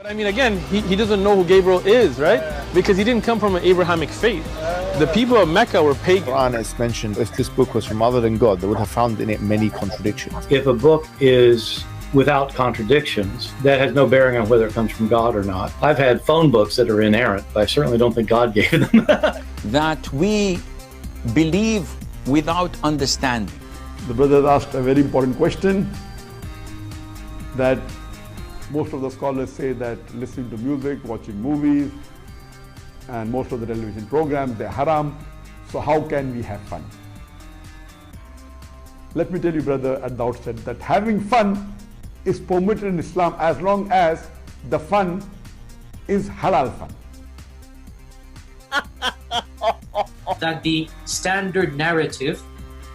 But I mean, again, he doesn't know who Gabriel is, right? Because he didn't come from an Abrahamic faith. The people of Mecca were pagan. Quran is mentioned, if this book was from other than God, they would have found in it many contradictions. If a book is without contradictions, that has no bearing on whether it comes from God or not. I've had phone books that are inerrant, but I certainly don't think God gave them. That we believe without understanding. The brother asked a very important question, that most of the scholars say that listening to music, watching movies, and most of the television programs, they're haram. So how can we have fun? Let me tell you, brother, at the outset, that having fun is permitted in Islam as long as the fun is halal fun. That the standard narrative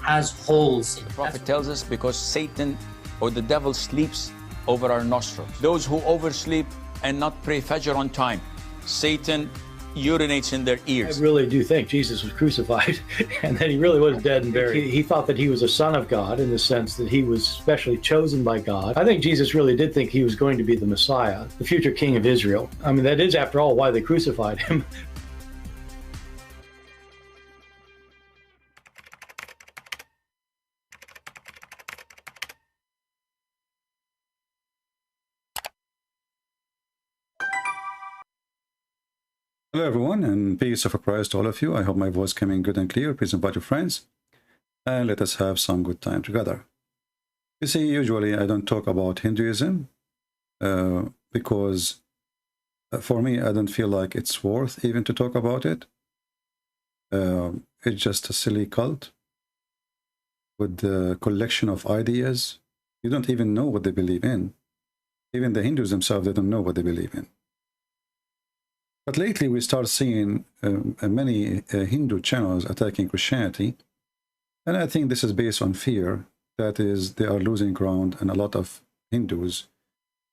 has holes in it. The Prophet tells us because Satan or the devil sleeps over our nostrils. Those who oversleep and not pray Fajr on time, Satan urinates in their ears. I really do think Jesus was crucified and that he really was dead and buried. He thought that he was a son of God in the sense that he was specially chosen by God. I think Jesus really did think he was going to be the Messiah, the future king of Israel. I mean, that is, after all, why they crucified him. Hello everyone, and peace of Christ to all of you. I hope my voice coming good and clear. Please invite your friends and let us have some good time together. You see, usually I don't talk about Hinduism because for me, I don't feel like it's worth even to talk about it. It's just a silly cult with a collection of ideas. You don't even know what they believe in. Even the Hindus themselves, they don't know what they believe in. But lately we start seeing many Hindu channels attacking Christianity. And I think this is based on fear. That is, they are losing ground, and a lot of Hindus,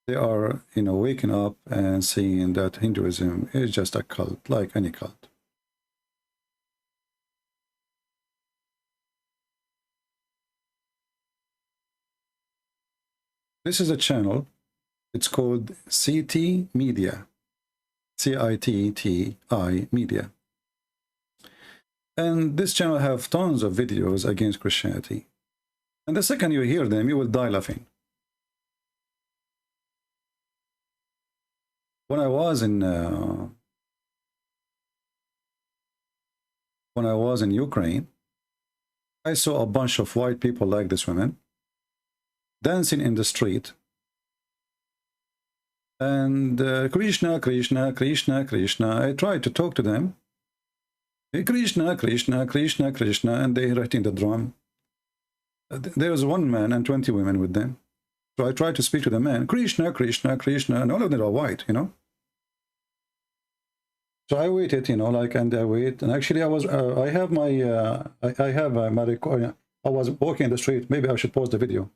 they are, waking up and seeing that Hinduism is just a cult, like any cult. This is a channel. It's called CT Media. CITTI Media. And this channel have tons of videos against Christianity. And the second you hear them, you will die laughing. When I was in Ukraine, I saw a bunch of white people like this woman dancing in the street. And Krishna, Krishna, Krishna, Krishna. I tried to talk to them. Krishna, Krishna, Krishna, Krishna, and they hitting the drum. There was one man and 20 women with them. So I tried to speak to the man, Krishna, Krishna, Krishna, and all of them are white, So I waited, and I wait. And actually, I have my, I was walking in the street. Maybe I should pause the video.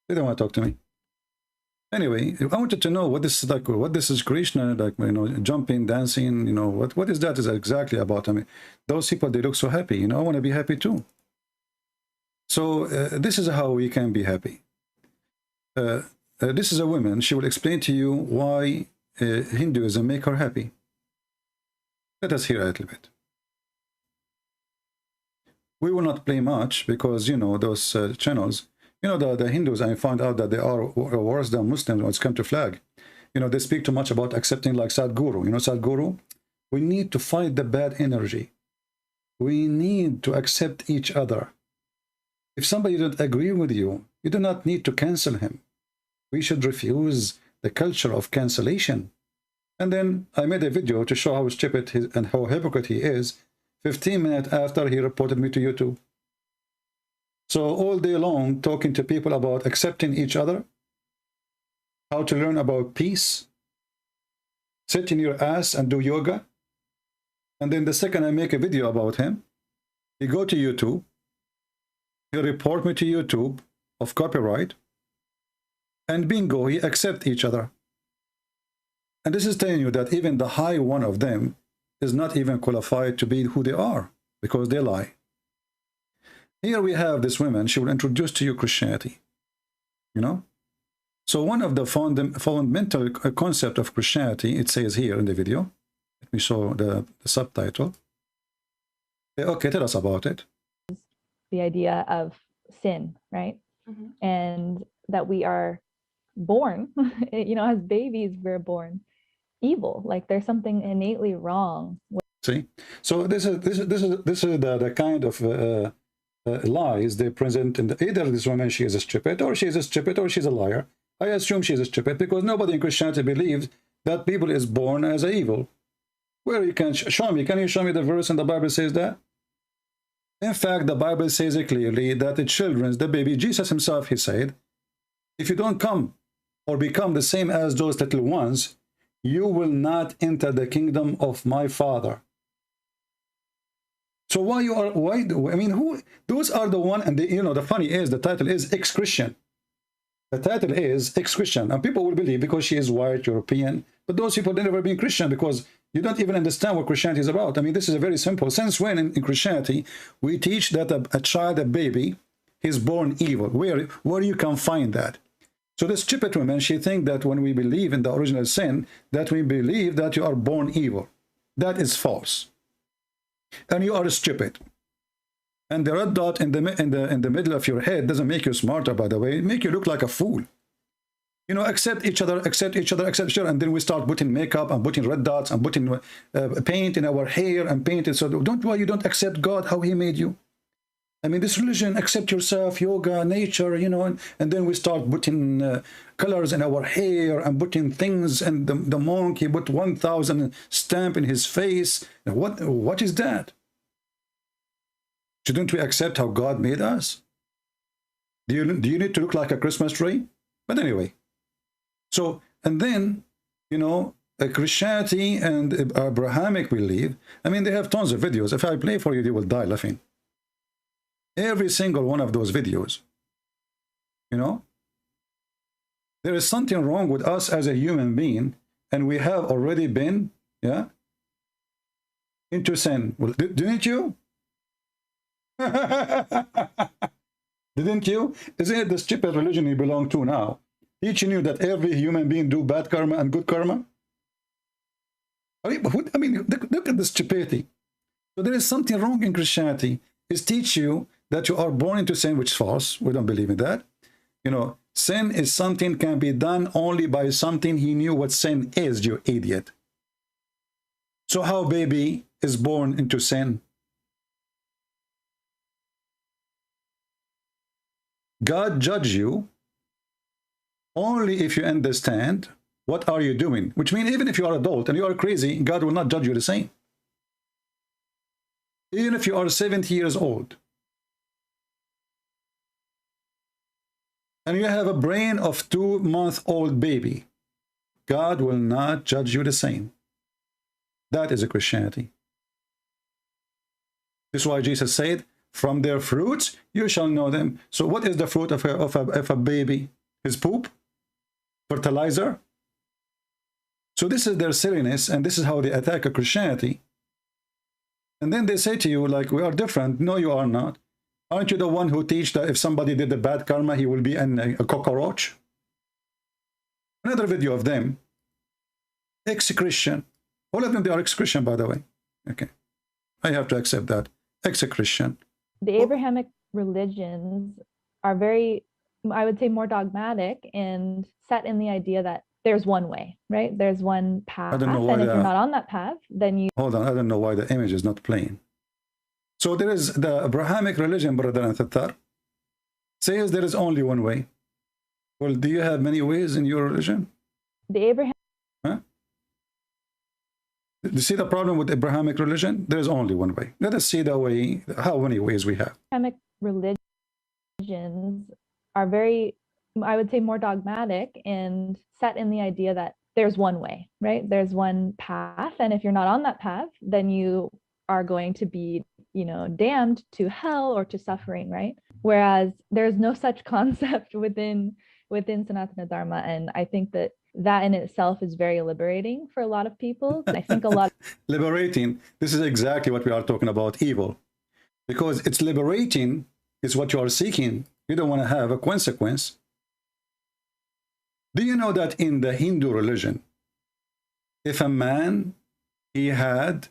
They don't want to talk to me. Anyway, I wanted to know what this is like. What this is Krishna like? Jumping, dancing. What is that? Is exactly about? I mean, those people, they look so happy. I want to be happy too. So this is how we can be happy. This is a woman. She will explain to you why Hinduism make her happy. Let us hear a little bit. We will not play much because those channels. The Hindus, I found out that they are worse than Muslims when it's come to flag. They speak too much about accepting like Sadhguru. Sadhguru, we need to fight the bad energy. We need to accept each other. If somebody doesn't agree with you, you do not need to cancel him. We should refuse the culture of cancellation. And then I made a video to show how stupid and how hypocrite he is 15 minutes after he reported me to YouTube. So all day long, talking to people about accepting each other, how to learn about peace, sit in your ass and do yoga. And then the second I make a video about him, he go to YouTube, he report me to YouTube of copyright, and bingo, he accept each other. And this is telling you that even the high one of them is not even qualified to be who they are, because they lie. Here we have this woman, she will introduce to you Christianity, So one of the fundamental concept of Christianity, it says here in the video. Let me show the subtitle. Okay, tell us about it. The idea of sin, right? And that we are born, you know, as babies, we're born evil. Like there's something innately wrong. See, so this is the kind of lies they present in either this woman, she is a stupid, or she's a stupid, or she's a liar. I assume she's a stupid because nobody in Christianity believes that people is born as evil. Where you can show me? Can you show me the verse in the Bible says that? In fact, the Bible says it clearly that the children, the baby, Jesus himself, he said, if you don't come or become the same as those little ones, you will not enter the kingdom of my Father. So why you are, I mean, who, those are the one, and you know, the funny is, the title is ex-Christian. The title is ex-Christian, and people will believe because she is white, European, but those people have never been Christian because you don't even understand what Christianity is about. I mean, this is a very simple. Since when in Christianity, we teach that a child, a baby, is born evil? Where you can find that? So this stupid woman, she thinks that when we believe in the original sin, that we believe that you are born evil. That is false. And you are stupid. And the red dot in the middle of your head doesn't make you smarter, by the way. It makes you look like a fool. You know, accept each other, and then we start putting makeup and putting red dots and putting paint in our hair and paint it. So why you don't accept God, how he made you? I mean, this religion, accept yourself, yoga, nature, you know, and then we start putting colors in our hair and putting things, and the monk, he put 1,000 stamp in his face. What is that? Shouldn't we accept how God made us? Do you need to look like a Christmas tree? But anyway. So, and then, you know, Christianity and Abrahamic belief, I mean, they have tons of videos. If I play for you, you will die laughing. Every single one of those videos, you know, there is something wrong with us as a human being, and we have already been, yeah, into sin. Well, didn't you? Didn't you? Isn't it the stupid religion you belong to now? Teaching you that every human being do bad karma and good karma? I mean, look at the stupidity. So there is something wrong in Christianity. It's teach you that you are born into sin, which is false. We don't believe in that. You know, sin is something can be done only by something he knew what sin is, you idiot. So how baby is born into sin? God judge you only if you understand what are you doing, which means even if you are adult and you are crazy, God will not judge you the same. Even if you are 70 years old and you have a brain of 2-month-old baby, God will not judge you the same. That is a Christianity. This is why Jesus said, from their fruits you shall know them. So what is the fruit of a baby? His poop? Fertilizer? So this is their silliness, and this is how they attack a Christianity. And then they say to you, like, we are different. No, you are not. Aren't you the one who teach that if somebody did the bad karma, he will be a cockroach? Another video of them. Ex-Christian. All of them, they are ex-Christian, by the way. Okay. I have to accept that. Ex-Christian. The Abrahamic religions are very, I would say, more dogmatic and set in the idea that there's one way, right? There's one path. And if you're not on that path, then you... Hold on, I don't know why the image is not playing. So there is the Abrahamic religion, brother and Tatar, says there is only one way. Well, do you have many ways in your religion? The Abraham... Huh? Do you see the problem with Abrahamic religion? There is only one way. Let us see the way, how many ways we have. Abrahamic religions are very, I would say, more dogmatic and set in the idea that there's one way, right? There's one path. And if you're not on that path, then you are going to be, you know, damned to hell or to suffering, right? Whereas there's no such concept within Sanatana Dharma. And I think that in itself is very liberating for a lot of people. I think a lot... Liberating. This is exactly what we are talking about, evil. Because it's liberating, is what you are seeking. You don't want to have a consequence. Do you know that in the Hindu religion, if a man, he had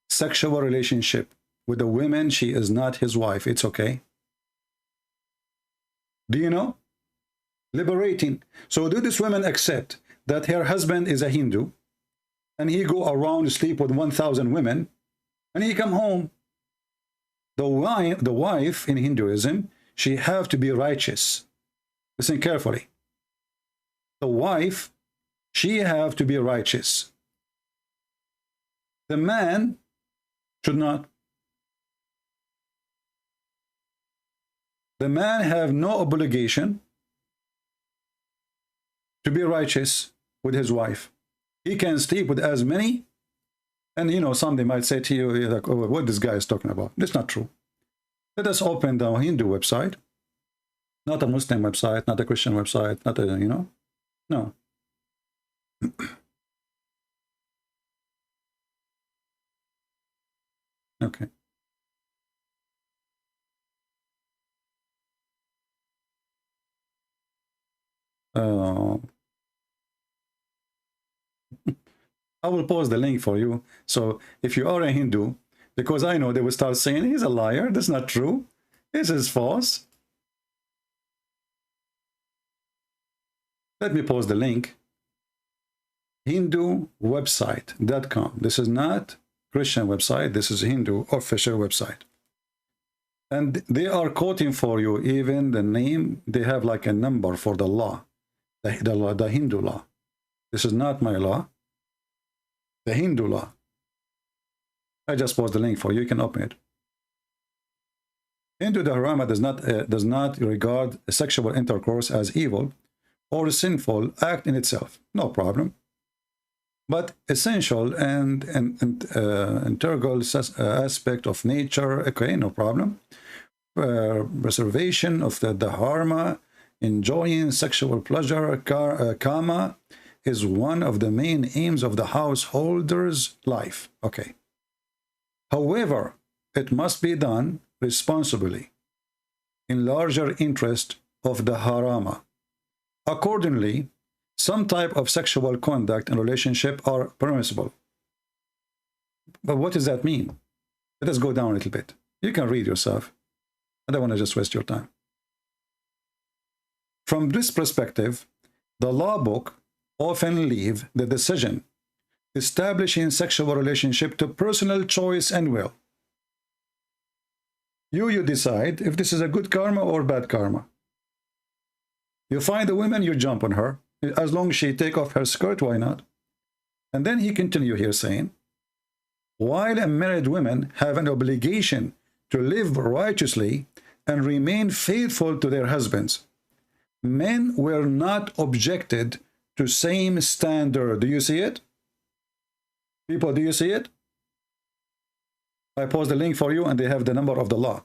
sexual relationship with a woman, she is not his wife, it's okay? Do you know? Liberating. So do this woman accept that her husband is a Hindu and he go around to sleep with 1,000 women and he come home? The wife in Hinduism, she have to be righteous. Listen carefully. The wife, she have to be righteous. The man should not. The man have no obligation to be righteous with his wife. He can sleep with as many, and you know, somebody might say to you, like, oh, what this guy is talking about. That's not true. Let us open the Hindu website, not a Muslim website, not a Christian website, not a, you know, no. Okay. I will post the link for you. So if you are a Hindu, because I know they will start saying he's a liar, that's not true, this is false. Let me post the link. HinduWebsite.com. This is not Christian website, this is Hindu official website. And they are quoting for you even the name, they have like a number for the law, the Hindu law. This is not my law, the Hindu law. I just post the link for you, you can open it. Hindu Dharma does not regard sexual intercourse as evil or a sinful act in itself. No problem. But essential and integral aspect of nature, okay, no problem. Preservation of the dharma, enjoying sexual pleasure, kama, is one of the main aims of the householder's life. Okay. However, it must be done responsibly, in larger interest of the harama. Accordingly, some type of sexual conduct and relationship are permissible. But what does that mean? Let us go down a little bit. You can read yourself. I don't want to just waste your time. From this perspective, the law book often leave the decision establishing sexual relationship to personal choice and will. You decide if this is a good karma or bad karma. You find a woman, you jump on her. As long as she take off her skirt, why not? And then he continue here saying, while married women have an obligation to live righteously and remain faithful to their husbands, men were not objected to same standard. Do you see it? People, do you see it? I post the link for you and they have the number of the law.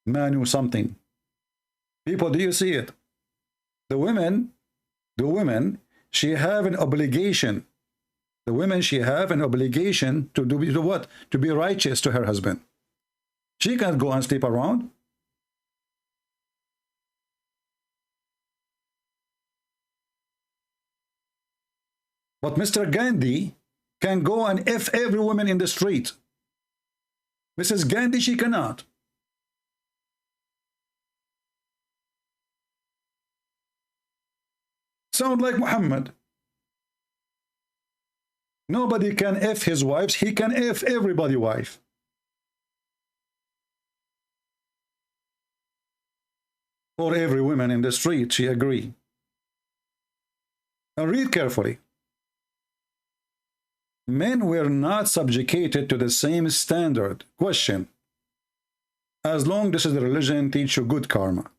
Manu something. People, do you see it? The women, she have an obligation. The women, she have an obligation to do what? To be righteous to her husband. She can't go and sleep around. But Mr. Gandhi can go and F every woman in the street. Mrs. Gandhi, she cannot. Sound like Muhammad. Nobody can F his wives, he can F everybody's wife. Or every woman in the street, she agree. Now read carefully. Men were not subjugated to the same standard. Question. As long as the religion teach you good karma.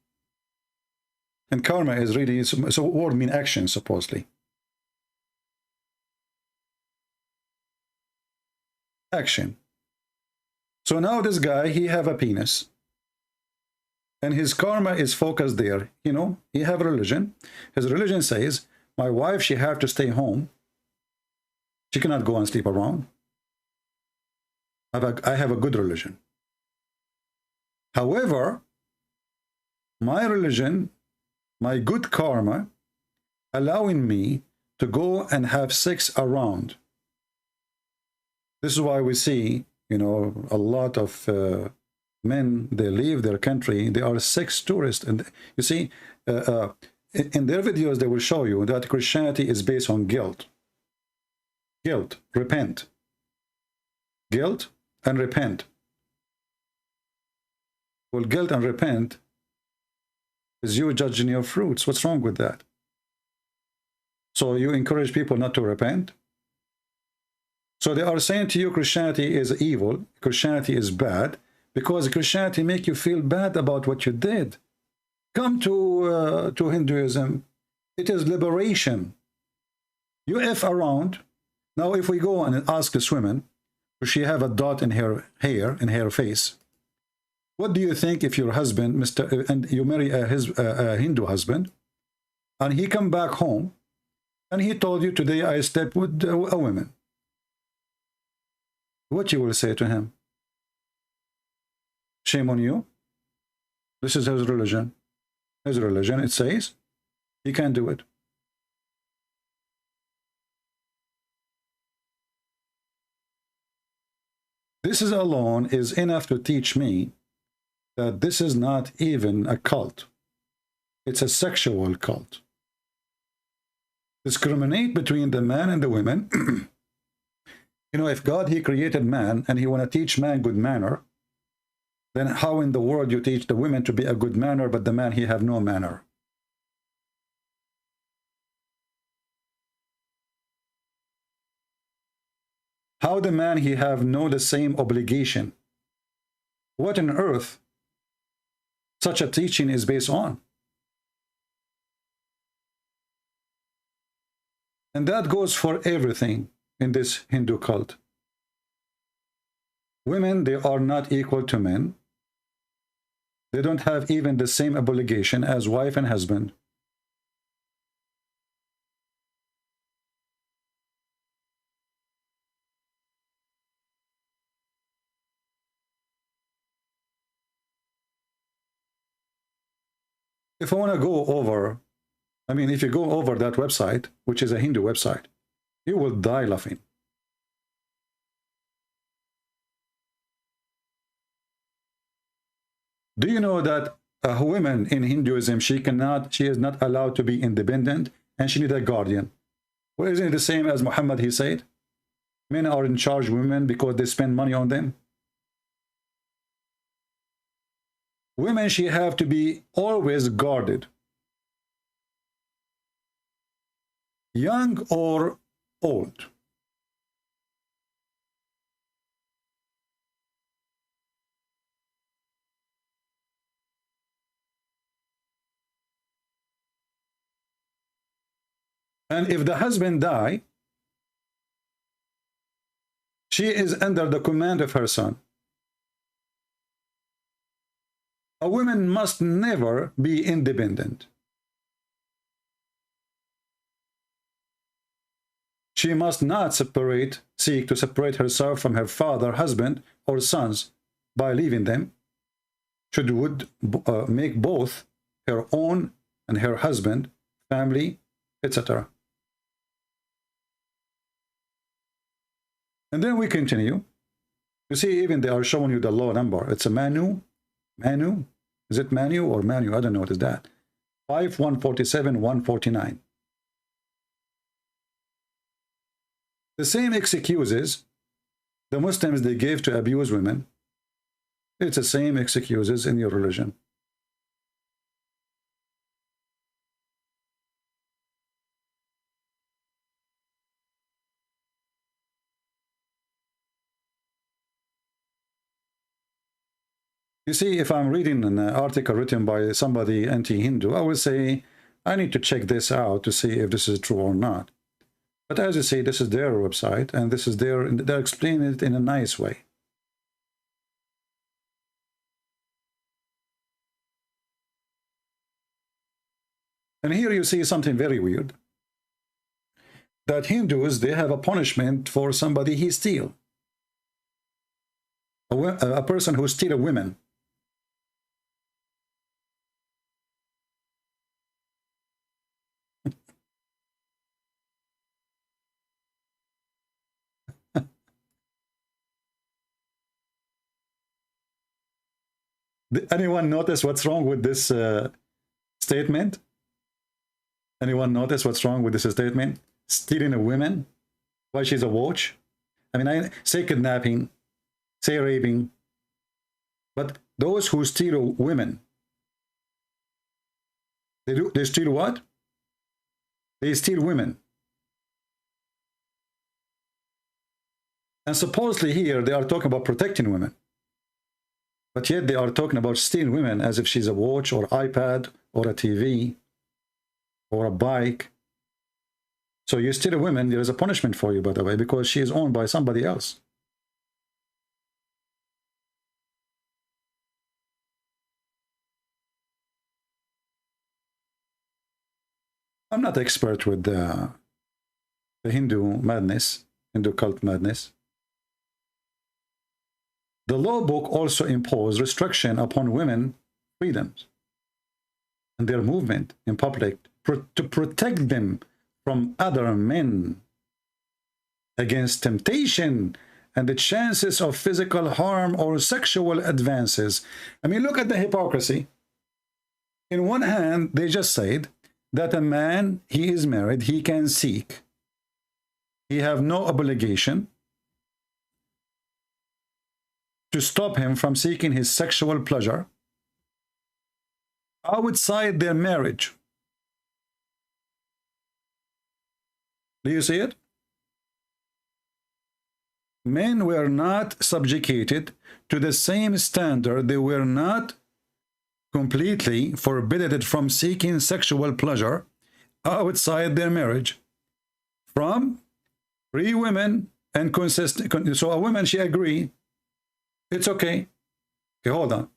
And karma is really, so word mean action, supposedly. Action. So now this guy, he have a penis. And his karma is focused there. You know, he have a religion. His religion says, my wife, she have to stay home. She cannot go and sleep around. I have a good religion. However, my religion, my good karma allowing me to go and have sex around. This is why we see, you know, a lot of men, they leave their country, they are sex tourists. And you see, in their videos, they will show you that Christianity is based on guilt. Guilt, repent. Guilt and repent. Well, guilt and repent is you judging your fruits. What's wrong with that? So you encourage people not to repent? So they are saying to you Christianity is evil, Christianity is bad, because Christianity make you feel bad about what you did. Come to Hinduism. It is liberation. You F around. Now if we go and ask this woman, does she have a dot in her hair, in her face? What do you think if your husband, and you marry a Hindu husband, and he come back home, and he told you, today I slept with a woman? What you will say to him? Shame on you. This is his religion. His religion, it says, he can't do it. This is alone is enough to teach me that this is not even a cult. It's a sexual cult. Discriminate between the man and the women. You know, if God, he created man and he want to teach man good manner, then how in the world you teach the women to be a good manner, but the man, he have no manner? How the man, he have no the same obligation? What on earth such a teaching is based on? And that goes for everything in this Hindu cult. Women, they are not equal to men. They don't have even the same obligation as wife and husband. If I want to go over, I mean, if you go over that website, which is a Hindu website, you will die laughing. Do you know that a woman in Hinduism, she is not allowed to be independent, and she needs a guardian? Well, isn't it the same as Muhammad, he said? Men are in charge of women because they spend money on them. Women, she have to be always guarded. Young or old. And if the husband die, she is under the command of her son. A woman must never be independent. She must not seek to separate herself from her father, husband, or sons by leaving them. She would make both her own and her husband, family, etc. And then we continue. You see, even they are showing you the law number. It's a Manu. Manu? Is it Manu or Manu? I don't know what is that. 5147 149. The same excuses the Muslims they gave to abuse women, it's the same excuses in your religion. You see, if I'm reading an article written by somebody anti-Hindu, I will say, I need to check this out to see if this is true or not. But as you see, this is their website, and this is they're explaining it in a nice way. And here you see something very weird. That Hindus, they have a punishment for somebody he steals. A person who steals a woman. Anyone notice what's wrong with this statement? Anyone notice what's wrong with this statement? Stealing a woman? Why she's a watch? I mean, I say kidnapping, say raping, but those who steal women, they steal what? They steal women. And supposedly here they are talking about protecting women. But yet they are talking about stealing women as if she's a watch or iPad or a TV or a bike. So you steal a woman, there is a punishment for you, by the way, because she is owned by somebody else. I'm not expert with the Hindu madness, Hindu cult madness. The law book also imposed restriction upon women freedoms and their movement in public to protect them from other men against temptation and the chances of physical harm or sexual advances. I mean, look at the hypocrisy. In one hand, they just said that a man, he is married, he can seek. He have no obligation to stop him from seeking his sexual pleasure outside their marriage. Do you see it? Men were not subjugated to the same standard. They were not completely forbidden from seeking sexual pleasure outside their marriage from free women and consistent. So a woman, she agreed, it's okay. Okay, hold on.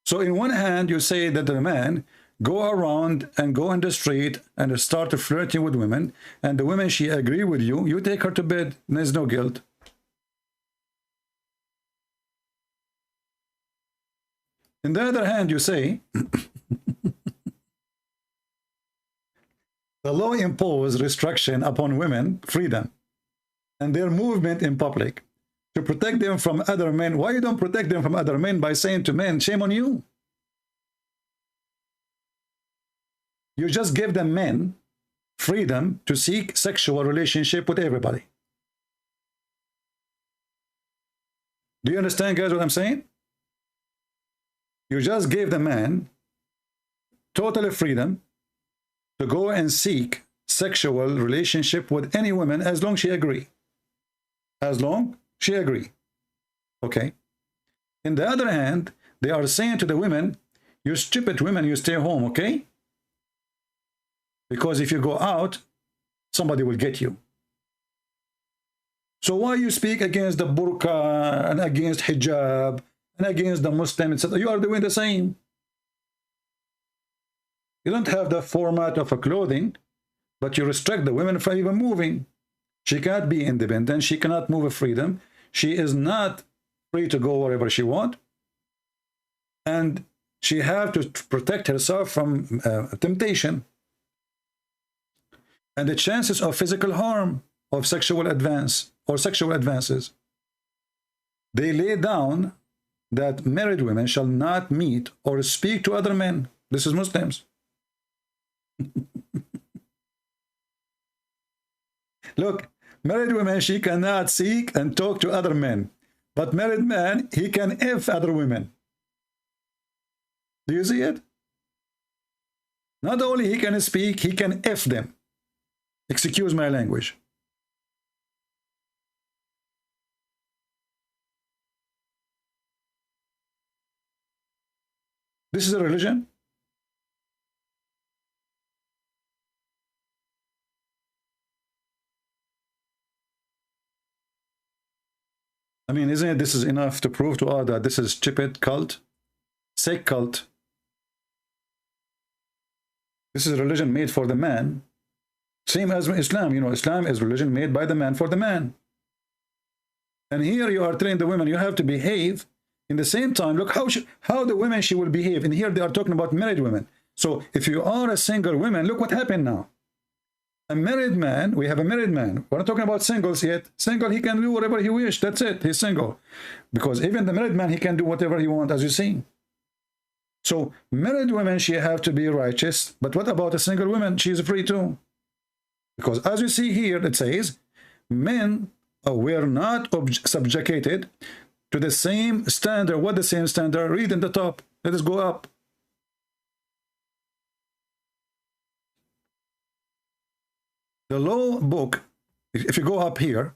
So in one hand, you say that the man go around and go on the street and start flirting with women, and the woman, she agree with you, you take her to bed, and there's no guilt. On the other hand, you say, the law imposed restriction upon women, freedom, and their movement in public to protect them from other men. Why you don't protect them from other men by saying to men, shame on you? You just give them men freedom to seek sexual relationship with everybody. Do you understand, guys, what I'm saying? You just gave the man total freedom to go and seek sexual relationship with any woman as long as she agree. As long she agree. Okay. In the other hand, they are saying to the women, you stupid women, you stay home, okay? Because if you go out, somebody will get you. So why you speak against the burqa and against hijab and against the Muslim, etc.? You are doing the same. You don't have the format of a clothing, but you restrict the women from even moving. She can't be independent. She cannot move with freedom. She is not free to go wherever she wants. And she have to protect herself from temptation. And the chances of physical harm, of sexual advance, or sexual advances. They lay down that married women shall not meet or speak to other men. This is Muslims. Look, married women, she cannot seek and talk to other men. But married man, he can F other women. Do you see it? Not only he can speak, he can F them. Excuse my language. This is a religion? I mean, isn't it this is enough to prove to all that this is stupid cult, sick cult? This is a religion made for the man. Same as Islam, you know, Islam is religion made by the man for the man. And here you are telling the women you have to behave. In the same time, look how the women she will behave. And here they are talking about married women. So if you are a single woman, look what happened now. A married man, we have a married man. We're not talking about singles yet. Single, he can do whatever he wishes. That's it. He's single. Because even the married man, he can do whatever he wants, as you see. So married women, she have to be righteous. But what about a single woman? She's free too. Because as you see here, it says, men were not subjugated to the same standard. What the same standard? Read in the top. Let us go up. The law book, if you go up here,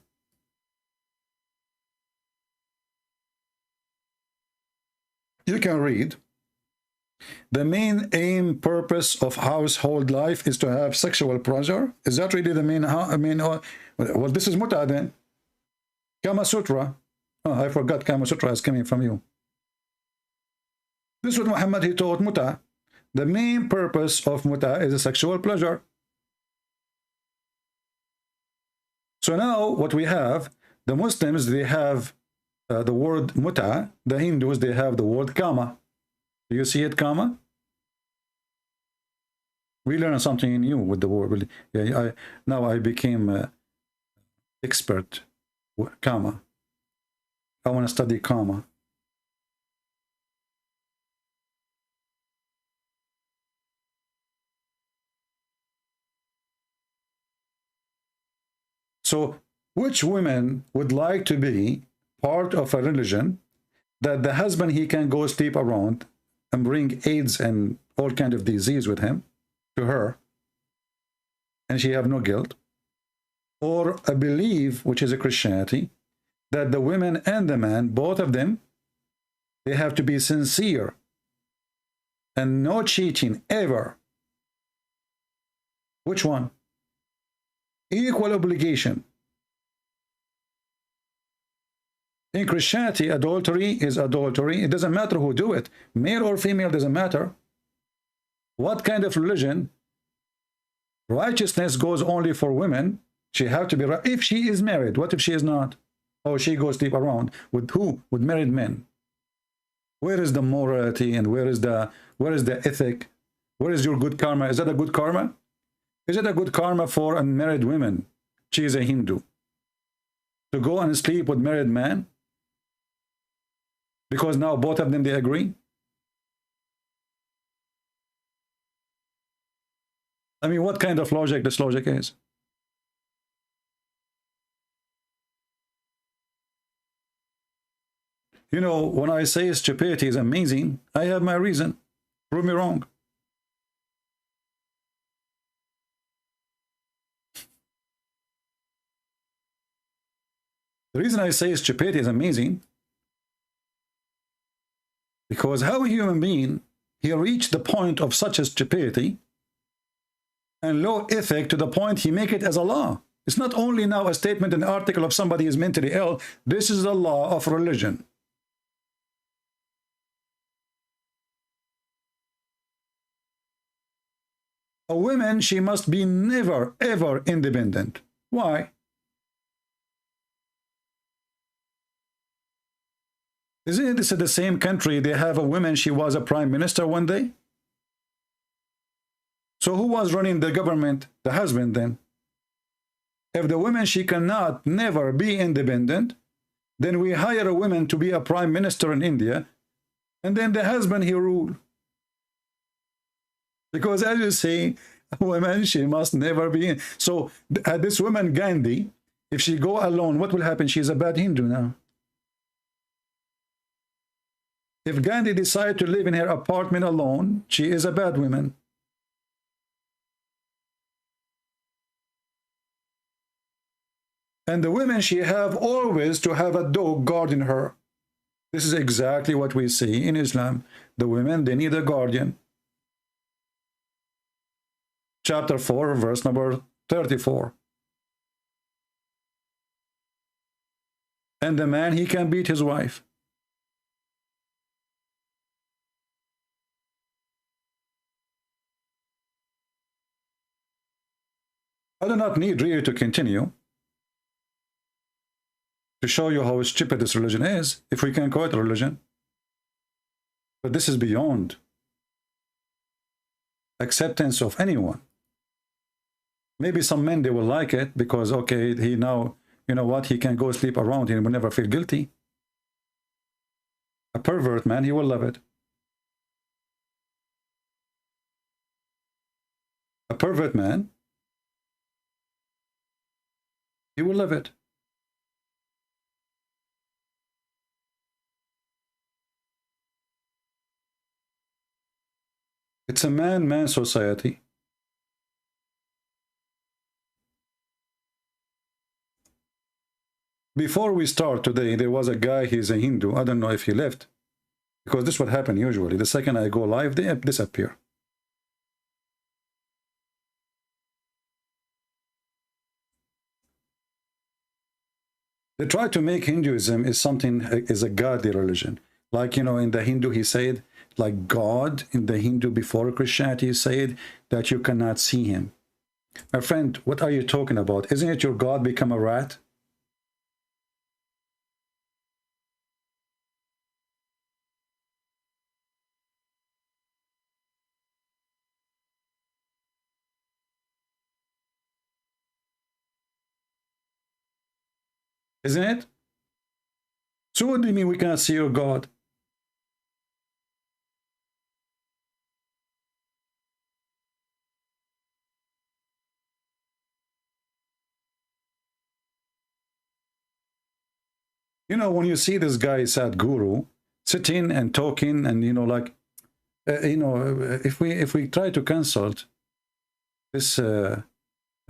you can read, the main aim, purpose of household life is to have sexual pleasure. Is that really the main? Well, this is Muta then. Kama Sutra. Oh, I forgot Kama Sutra is coming from you. This is what Muhammad, he taught Muta. The main purpose of Muta is a sexual pleasure. So now what we have, the Muslims, they have the word Muta. The Hindus, they have the word Kama. Do you see it, Kama? We learn something new with the word. Yeah, now I became expert. Kama. I want to study Kama. So, which women would like to be part of a religion that the husband, he can go sleep around and bring AIDS and all kind of disease with him to her, and she have no guilt? Or a belief, which is a Christianity, that the women and the man, both of them, they have to be sincere and no cheating ever. Which one? Equal obligation. In Christianity, adultery is adultery. It doesn't matter who do it. Male or female, doesn't matter. What kind of religion? Righteousness goes only for women. She have to be right. If she is married, what if she is not? Oh, she goes sleep around. With who? With married men. Where is the morality and where is the ethic? Where is your good karma? Is that a good karma? Is it a good karma for unmarried women? She is a Hindu. To go and sleep with married men? Because now both of them, they agree? I mean, what kind of logic this logic is? You know, when I say stupidity is amazing, I have my reason. Prove me wrong. The reason I say stupidity is amazing, because how a human being, he reached the point of such a stupidity and low ethic to the point he make it as a law. It's not only now a statement, an article of somebody is mentally ill. This is the law of religion. A woman, she must be never, ever independent. Why? Isn't this the same country? They have a woman, she was a prime minister one day. So who was running the government? The husband then. If the woman, she cannot never be independent, then we hire a woman to be a prime minister in India, and then the husband, he rule. Because as you say, a woman, she must never be. So this woman, Gandhi, if she go alone, what will happen? She's a bad Hindu now. If Gandhi decided to live in her apartment alone, she is a bad woman. And the women, she have always to have a dog guarding her. This is exactly what we see in Islam. The women, they need a guardian. Chapter 4, verse number 34. And the man, he can beat his wife. I do not need really to continue to show you how stupid this religion is, if we can call it a religion. But this is beyond acceptance of anyone. Maybe some men, they will like it because, okay, he now, you know what, he can go sleep around, he will never feel guilty. A pervert man, he will love it. a pervert man, he will live it. It's a man-man society. Before we start today, there was a guy, he's a Hindu. I don't know if he left, because this would happen usually. The second I go live, they disappear. They try to make Hinduism is something, is a godly religion. Like, you know, in the Hindu, he said, like God in the Hindu before Christianity said that you cannot see him. My friend, what are you talking about? Isn't it your God become a rat? Isn't it? So what do you mean we cannot see your God? You know, when you see this guy, Sadhguru, sitting and talking, and, you know, like, you know, if we try to consult this a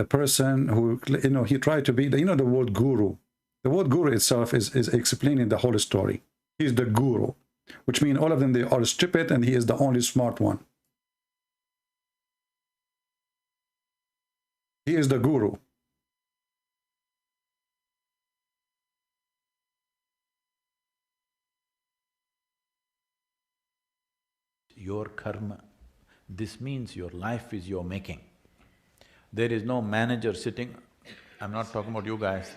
person who, you know, he tried to be, you know, the word guru. The word guru itself is explaining the whole story. He's the guru, which means all of them, they are stupid, and he is the only smart one. He is the guru. Your karma. This means your life is your making. There is no manager sitting, I'm not talking about you guys.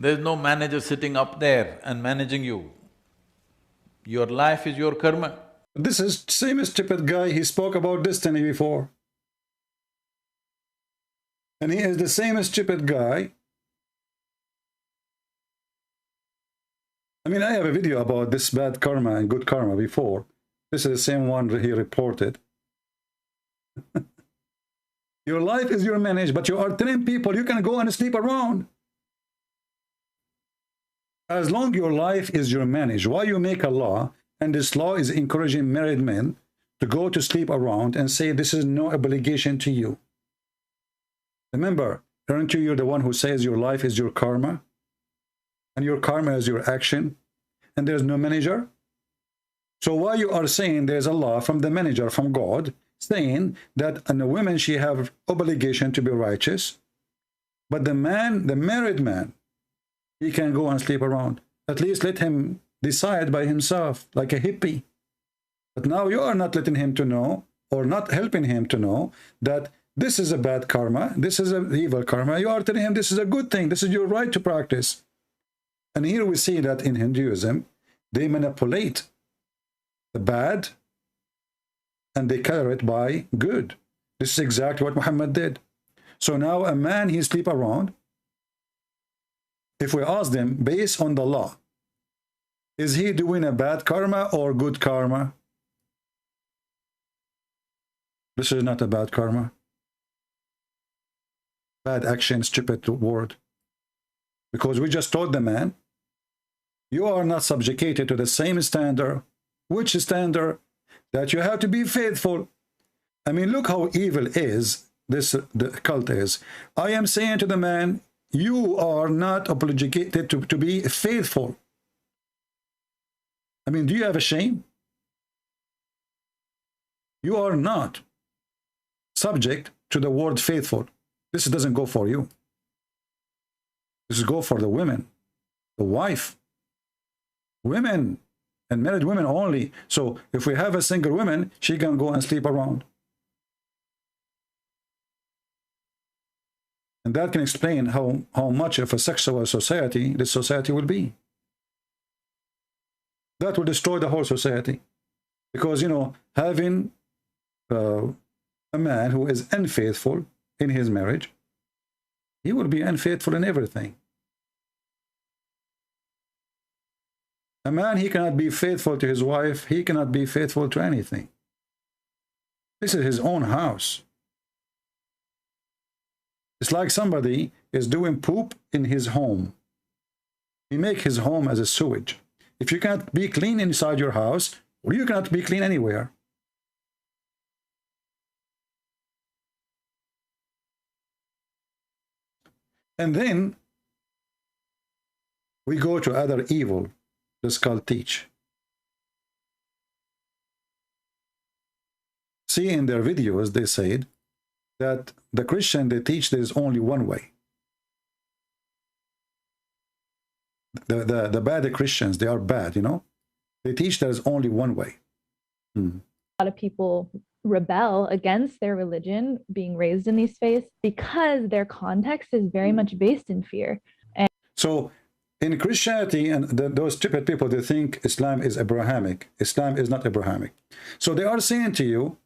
There's no manager sitting up there and managing you. Your life is your karma. This is same stupid guy, he spoke about destiny before. And he is the same stupid guy. I mean, I have a video about this bad karma and good karma before. This is the same one he reported. Your life is your managed, but you are telling people you can go and sleep around. As long your life is your managed, why you make a law, and this law is encouraging married men to go to sleep around and say this is no obligation to you. Remember, aren't you the one who says your life is your karma? And your karma is your action, and there's no manager? So why you are saying there's a law from the manager, from God, saying that a woman, she have obligation to be righteous, but the man, the married man, he can go and sleep around. At least let him decide by himself, like a hippie. But now you are not letting him to know, or not helping him to know, that this is a bad karma, this is an evil karma. You are telling him this is a good thing, this is your right to practice. And here we see that in Hinduism, they manipulate the bad and they color it by good. This is exactly what Muhammad did. So now a man, he sleep around. If we ask them, based on the law, is he doing a bad karma or good karma? This is not a bad karma. Bad action, stupid word. Because we just told the man, you are not subjugated to the same standard. Which standard? That you have to be faithful. I mean, look how evil is this, the cult is. I am saying to the man, you are not obligated to be faithful. I mean, do you have a shame? You are not subject to the word faithful. This doesn't go for you. This is go for the women, the wife, women, and married women only. So if we have a single woman, she can go and sleep around. And that can explain how much of a sexual society this society will be. That will destroy the whole society. Because, you know, having a man who is unfaithful in his marriage, he will be unfaithful in everything. A man, he cannot be faithful to his wife. He cannot be faithful to anything. This is his own house. It's like somebody is doing poop in his home. He make his home as a sewage. If you can't be clean inside your house, well, you cannot be clean anywhere. And then we go to other evil the skull teach. See, in their videos, they said that the Christian, they teach there's only one way. The bad Christians, they are bad, you know. They teach there's only one way. A lot of people rebel against their religion, being raised in these faiths, because their context is very much based in fear. And so in Christianity, and those stupid people, they think Islam is Abrahamic. Islam is not Abrahamic. So they are saying to you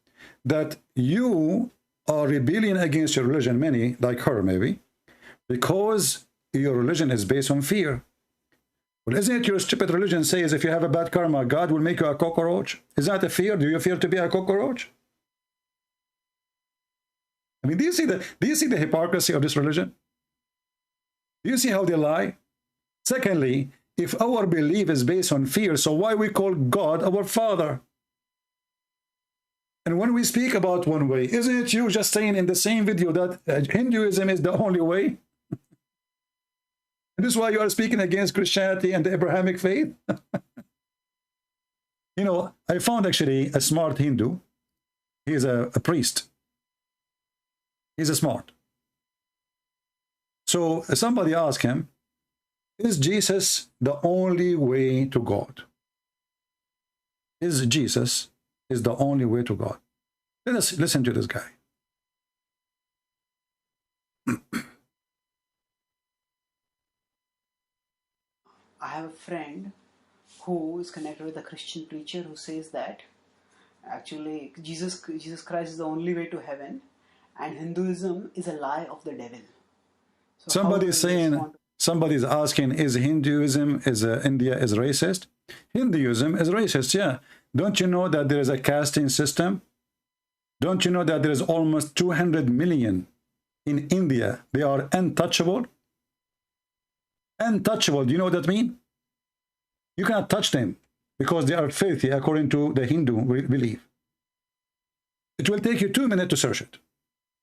that you are rebelling against your religion, many, like her maybe, because your religion is based on fear. Well, isn't it your stupid religion says if you have a bad karma, God will make you a cockroach? Is that a fear? Do you fear to be a cockroach? I mean, do you see the hypocrisy of this religion? Do you see how they lie? Secondly, if our belief is based on fear, so why we call God our Father? And when we speak about one way, isn't it you just saying in the same video that Hinduism is the only way? And this is why you are speaking against Christianity and the Abrahamic faith? You know, I found actually a smart Hindu. He is a priest. He's a smart. So somebody asked him, is Jesus the only way to God? Is Jesus the only way to God? Let us listen to this guy. I have a friend who is connected with a Christian preacher who says that actually Jesus Christ is the only way to heaven and Hinduism is a lie of the devil. So somebody is saying, somebody is asking, is Hinduism, India is racist? Hinduism is racist, yeah. Don't you know that there is a casting system? Don't you know that there is almost 200 million in India? They are untouchable. Untouchable, do you know what that means? You cannot touch them because they are filthy according to the Hindu belief. It will take you 2 minutes to search it.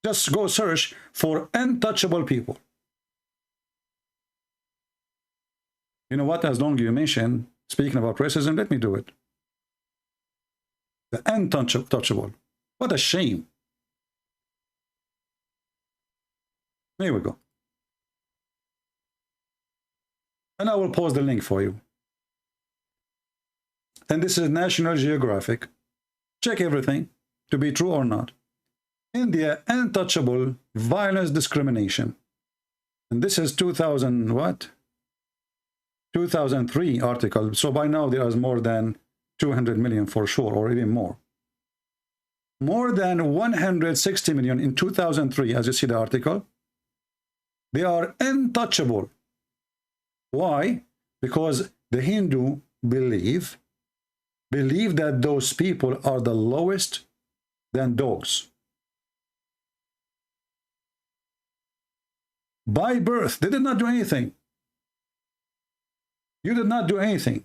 Just go search for untouchable people. You know what? As long as you mention, speaking about racism, let me do it. The untouchable. What a shame. Here we go. And I will post the link for you. And this is National Geographic. Check everything to be true or not. India, untouchable violence discrimination. And this is 2000 what? 2003 article. So by now there is more than 200 million for sure, or even more. More than 160 million in 2003, as you see the article. They are untouchable. Why? Because the Hindu believe that those people are the lowest than dogs. By birth, they did not do anything. You did not do anything.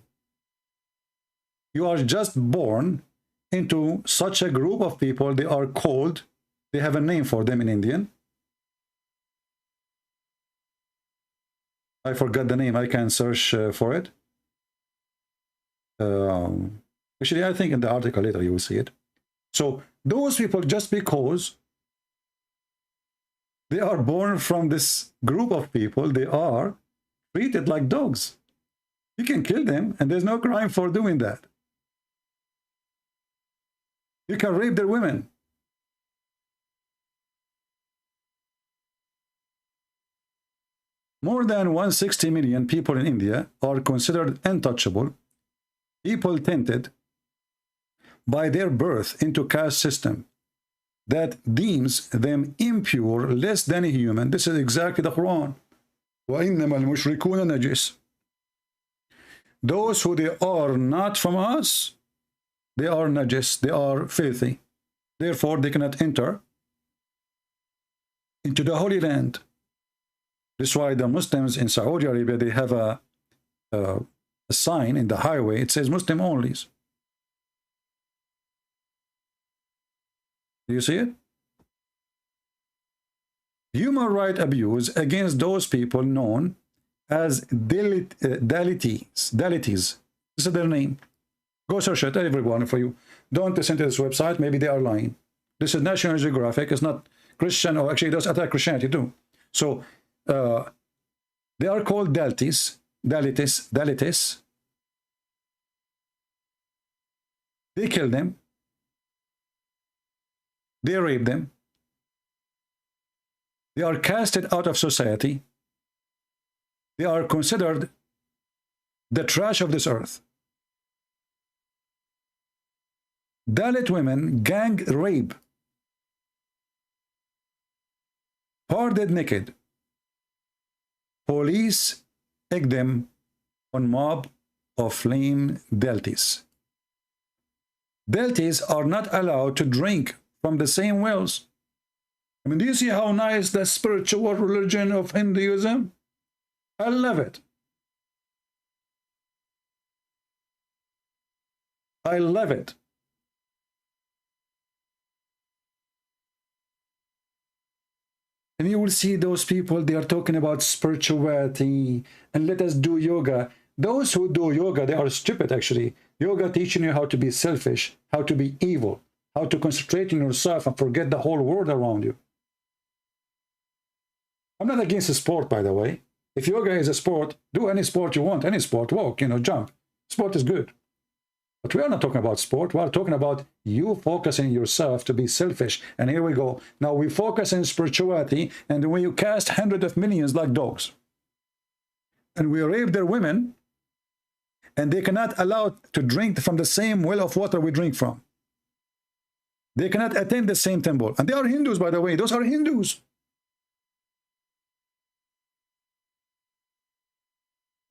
You are just born into such a group of people. They are called, they have a name for them in Indian. I forgot the name. I can search for it. Actually, I think in the article later you will see it. So those people, just because they are born from this group of people, they are treated like dogs. You can kill them, and there's no crime for doing that. You can rape their women. More than 160 million people in India are considered untouchable, people tainted by their birth into caste system that deems them impure, less than human. This is exactly the Quran. وَإِنَّمَا الْمُشْرِكُونَ نَجِسٌ. Those who they are not from us, they are najis, they are filthy. Therefore, they cannot enter into the Holy Land. That's why the Muslims in Saudi Arabia, they have a sign in the highway. It says Muslim only. Do you see it? Human right abuse against those people known as Dalitis. This is their name. Go search it, everyone, for you. Don't listen to this website. Maybe they are lying. This is National Geographic. It's not Christian, or actually it does attack Christianity too. So they are called Dalitis. They kill them. They rape them. They are casted out of society. They are considered the trash of this earth. Dalit women gang rape, parted naked. Police egg them on mob of flame Dalitis. Dalitis are not allowed to drink from the same wells. I mean, do you see how nice the spiritual religion of Hinduism? I love it. I love it. And you will see those people, they are talking about spirituality and let us do yoga. Those who do yoga, they are stupid actually. Yoga teaching you how to be selfish, how to be evil, how to concentrate on yourself and forget the whole world around you. I'm not against the sport, by the way. If yoga is a sport, do any sport you want, any sport, walk, jump. Sport is good. But we are not talking about sport. We are talking about you focusing yourself to be selfish. And here we go. Now we focus on spirituality, and when you cast hundreds of millions like dogs, and we rape their women, and they cannot allow to drink from the same well of water we drink from. They cannot attend the same temple. And they are Hindus, by the way. Those are Hindus.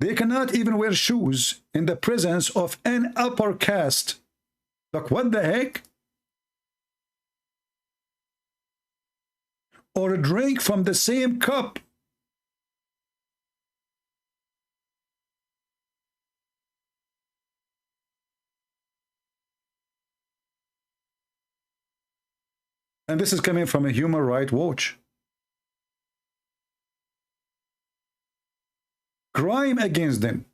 They cannot even wear shoes in the presence of an upper caste. Like, what the heck? Or drink from the same cup. And this is coming from a Human Rights Watch. Crime against them.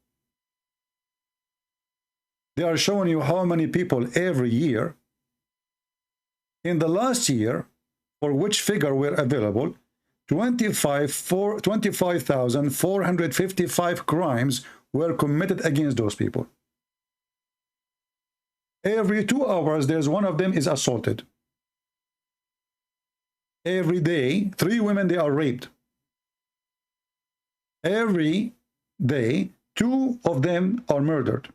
They are showing you how many people every year. In the last year, for which figure were available, 25,455 crimes were committed against those people. Every 2 hours, there's one of them is assaulted. Every day, 3 women, they are raped. Every day, 2 of them are murdered.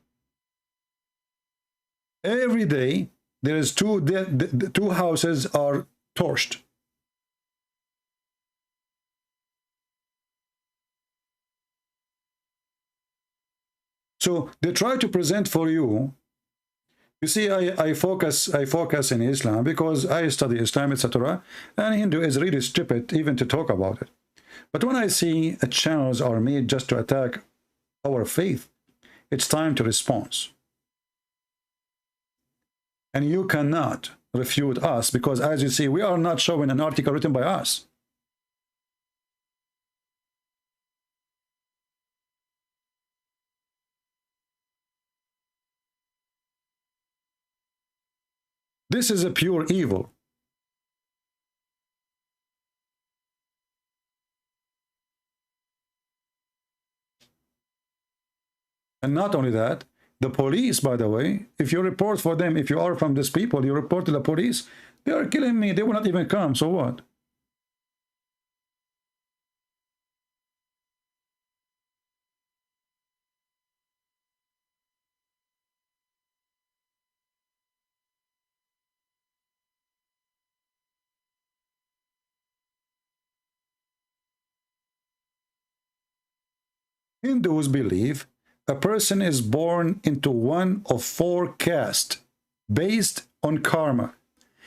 Every day, there is 2 houses are torched. So they try to present for you. You see, I focus in Islam because I study Islam, etc. And Hindu is really stupid even to talk about it. But when I see channels are made just to attack our faith, it's time to respond. And you cannot refute us because, as you see, we are not showing an article written by us. This is a pure evil. And not only that, the police, by the way, if you report for them, if you are from these people, you report to the police, they are killing me, they will not even come, so what? Hindus believe a person is born into one of 4 castes based on karma.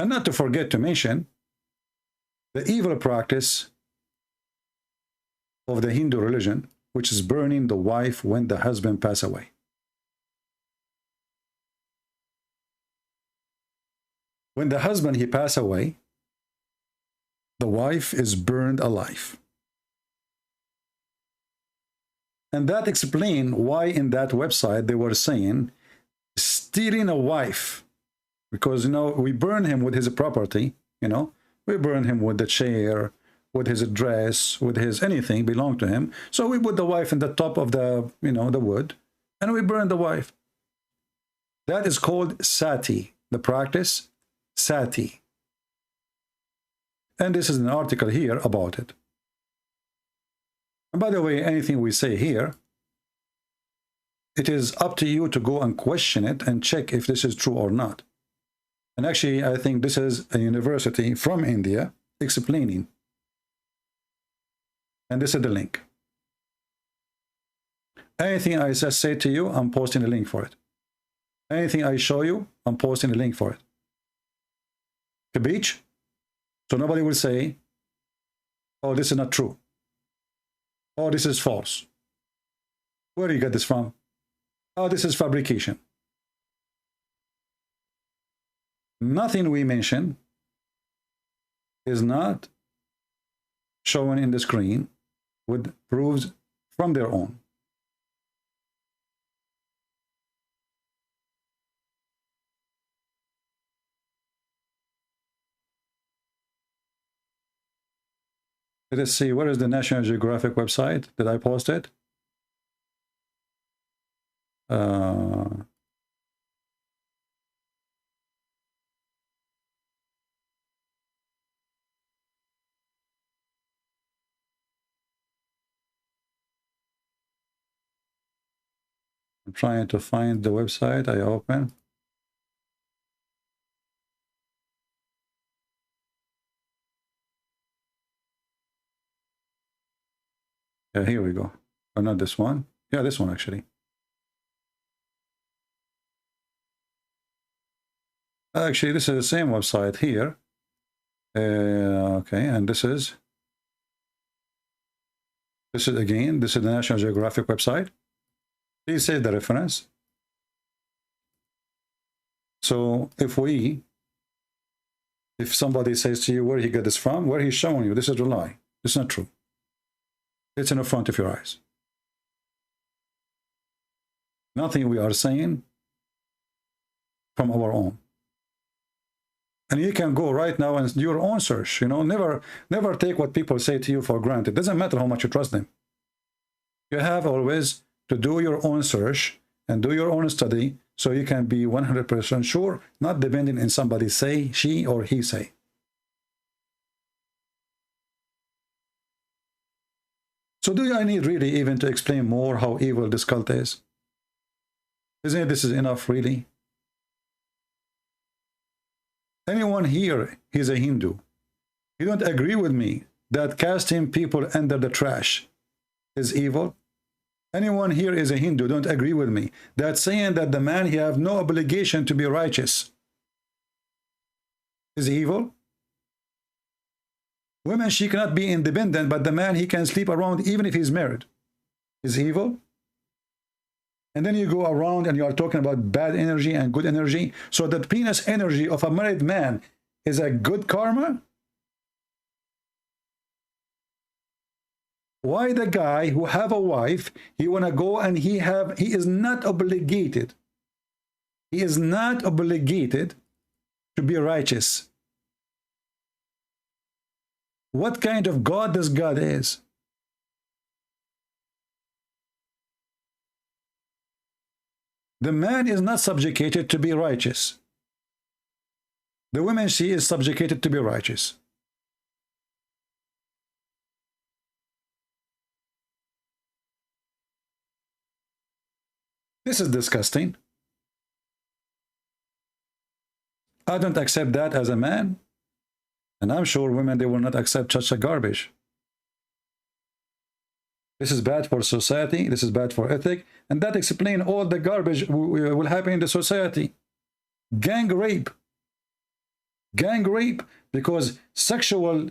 And not to forget to mention the evil practice of the Hindu religion, which is burning the wife when the husband passes away. When the husband he pass away, the wife is burned alive. And that explains why in that website they were saying stealing a wife, because, you know, we burn him with his property, you know, we burn him with the chair, with his dress, with his anything belong to him. So we put the wife in the top of the, you know, the wood, and we burn the wife. That is called sati, the practice sati. And this is an article here about it. And by the way, anything we say here, it is up to you to go and question it and check if this is true or not. And actually, I think this is a university from India explaining. And this is the link. Anything I just say to you, I'm posting a link for it. Anything I show you, I'm posting a link for it. The beach, so nobody will say, oh, this is not true. Oh, this is false. Where do you get this from? Oh, this is fabrication. Nothing we mention is not shown in the screen with proofs from their own. Let us see, where is the National Geographic website? Did I post it? I'm trying to find the website I open. Yeah, here we go. Oh, not this one. Yeah, this one actually. Actually, this is the same website here. Okay, and this is again, this is the National Geographic website. Please save the reference. So if somebody says to you where he got this from, where he's showing you, this is a lie. It's not true. It's in the front of your eyes. Nothing we are saying from our own. And you can go right now and do your own search. You know, never take what people say to you for granted. It doesn't matter how much you trust them. You have always to do your own search and do your own study so you can be 100% sure, not depending on somebody say, she or he say. So do I need really even to explain more how evil this cult is? Isn't it this is enough really? Anyone here is a Hindu. You don't agree with me that casting people under the trash is evil? Anyone here is a Hindu, don't agree with me that saying that the man he have no obligation to be righteous is evil? Women, she cannot be independent, but the man he can sleep around even if he's married is evil? And then you go around and you are talking about bad energy and good energy. So the penis energy of a married man is a good karma? Why the guy who have a wife, he want to go and he is not obligated. He is not obligated to be righteous. What kind of God this God is? The man is not subjugated to be righteous. The woman, she is subjugated to be righteous. This is disgusting. I don't accept that as a man. And I'm sure women, they will not accept such a garbage. This is bad for society. This is bad for ethic. And that explains all the garbage will happen in the society. Gang rape. Gang rape, because sexual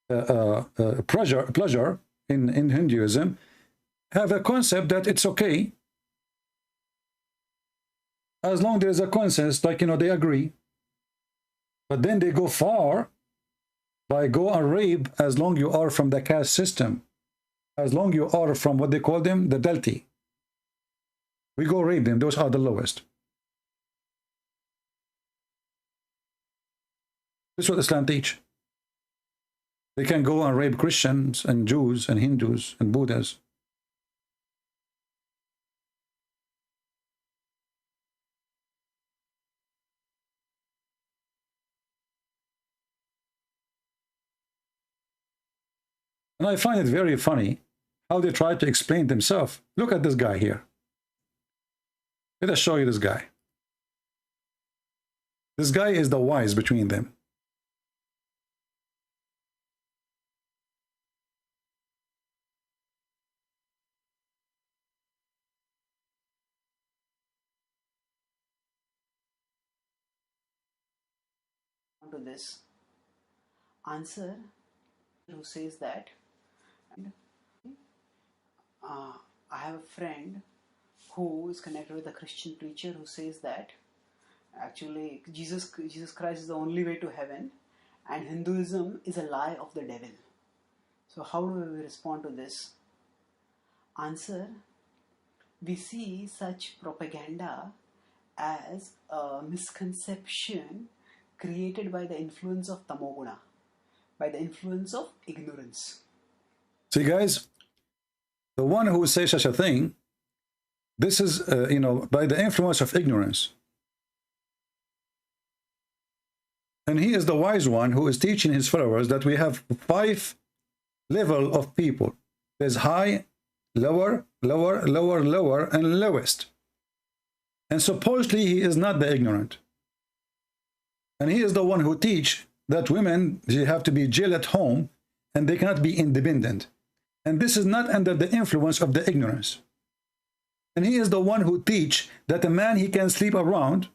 pleasure in Hinduism have a concept that it's okay as long there is a consensus, like, you know, they agree. But then they go far by go and rape as long you are from the caste system, as long you are from what they call them, the Delti. We go rape them. Those are the lowest. This is what Islam teach. They can go and rape Christians and Jews and Hindus and Buddhas. And I find it very funny how they try to explain themselves. Look at this guy here. Let us show you this guy. This guy is the wise between them. To this answer, who says that I have a friend who is connected with a Christian preacher who says that actually Jesus Christ is the only way to heaven and Hinduism is a lie of the devil. So how do we respond to this? Answer, we see such propaganda as a misconception created by the influence of tamoguna, by the influence of ignorance. See, guys, the one who says such a thing, this is, you know, by the influence of ignorance. And he is the wise one who is teaching his followers that we have 5 levels of people. There's high, lower, lower, lower, lower, and lowest. And supposedly he is not the ignorant. And he is the one who teach that women, they have to be jailed at home and they cannot be independent. And this is not under the influence of the ignorance. And he is the one who teach that a man, he can sleep around,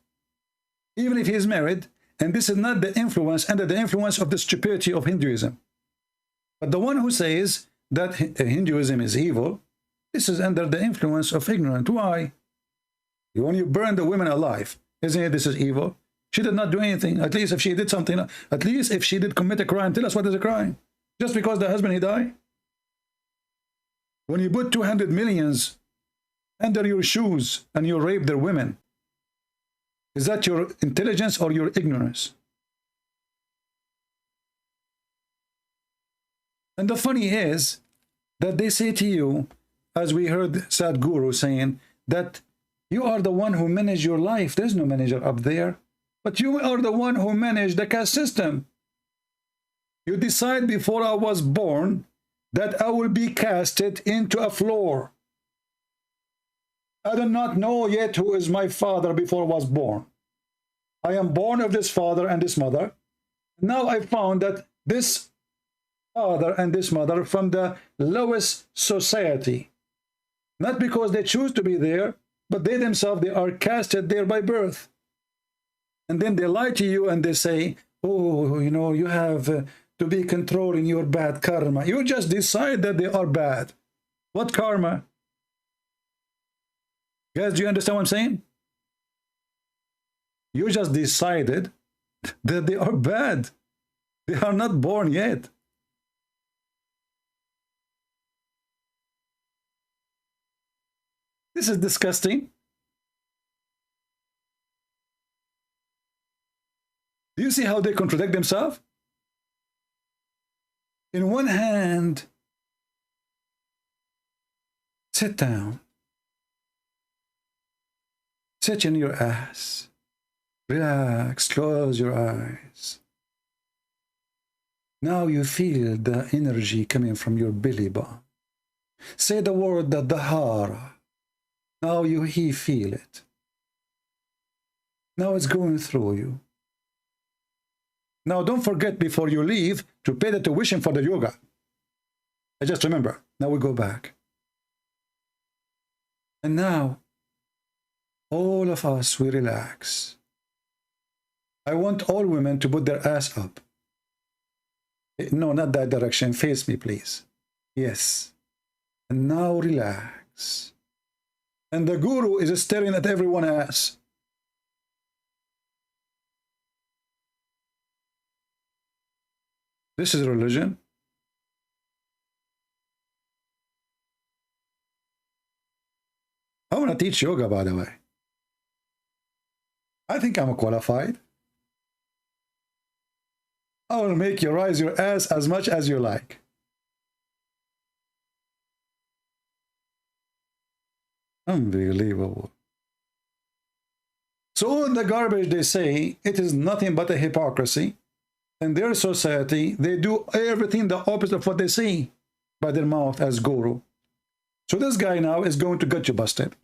even if he is married. And this is not the influence, under the influence of the stupidity of Hinduism. But the one who says that Hinduism is evil, this is under the influence of ignorance. Why? When you burn the women alive, isn't it this is evil? She did not do anything. At least if she did something, at least if she did commit a crime, tell us what is a crime. Just because the husband, he died? When you put 200 millions under your shoes and you rape their women, is that your intelligence or your ignorance? And the funny is that they say to you, as we heard Sadhguru saying, that you are the one who manage your life. There's no manager up there. But you are the one who managed the caste system. You decide before I was born that I will be casted into a floor. I do not know yet who is my father before I was born. I am born of this father and this mother. Now I found that this father and this mother from the lowest society. Not because they choose to be there, but they themselves, they are casted there by birth. And then they lie to you and they say, oh, you know, you have to be controlling your bad karma. You just decide that they are bad. What karma? Guys, do you understand what I'm saying? You just decided that they are bad. They are not born yet. This is disgusting. Do you see how they contradict themselves? In one hand, sit down. Sit in your ass. Relax, close your eyes. Now you feel the energy coming from your belly button. Say the word the Dahara. Now you feel it. Now it's going through you. Now, don't forget before you leave to pay the tuition for the yoga. I just remember. Now we go back. And now, all of us, we relax. I want all women to put their ass up. No, not that direction. Face me, please. Yes. And now relax. And the guru is staring at everyone's ass. This is religion. I want to teach yoga, by the way. I think I'm qualified. I will make you rise your ass as much as you like. Unbelievable. So all the garbage they say, it is nothing but a hypocrisy. In their society, they do everything the opposite of what they say by their mouth as guru. So this guy now is going to get you busted.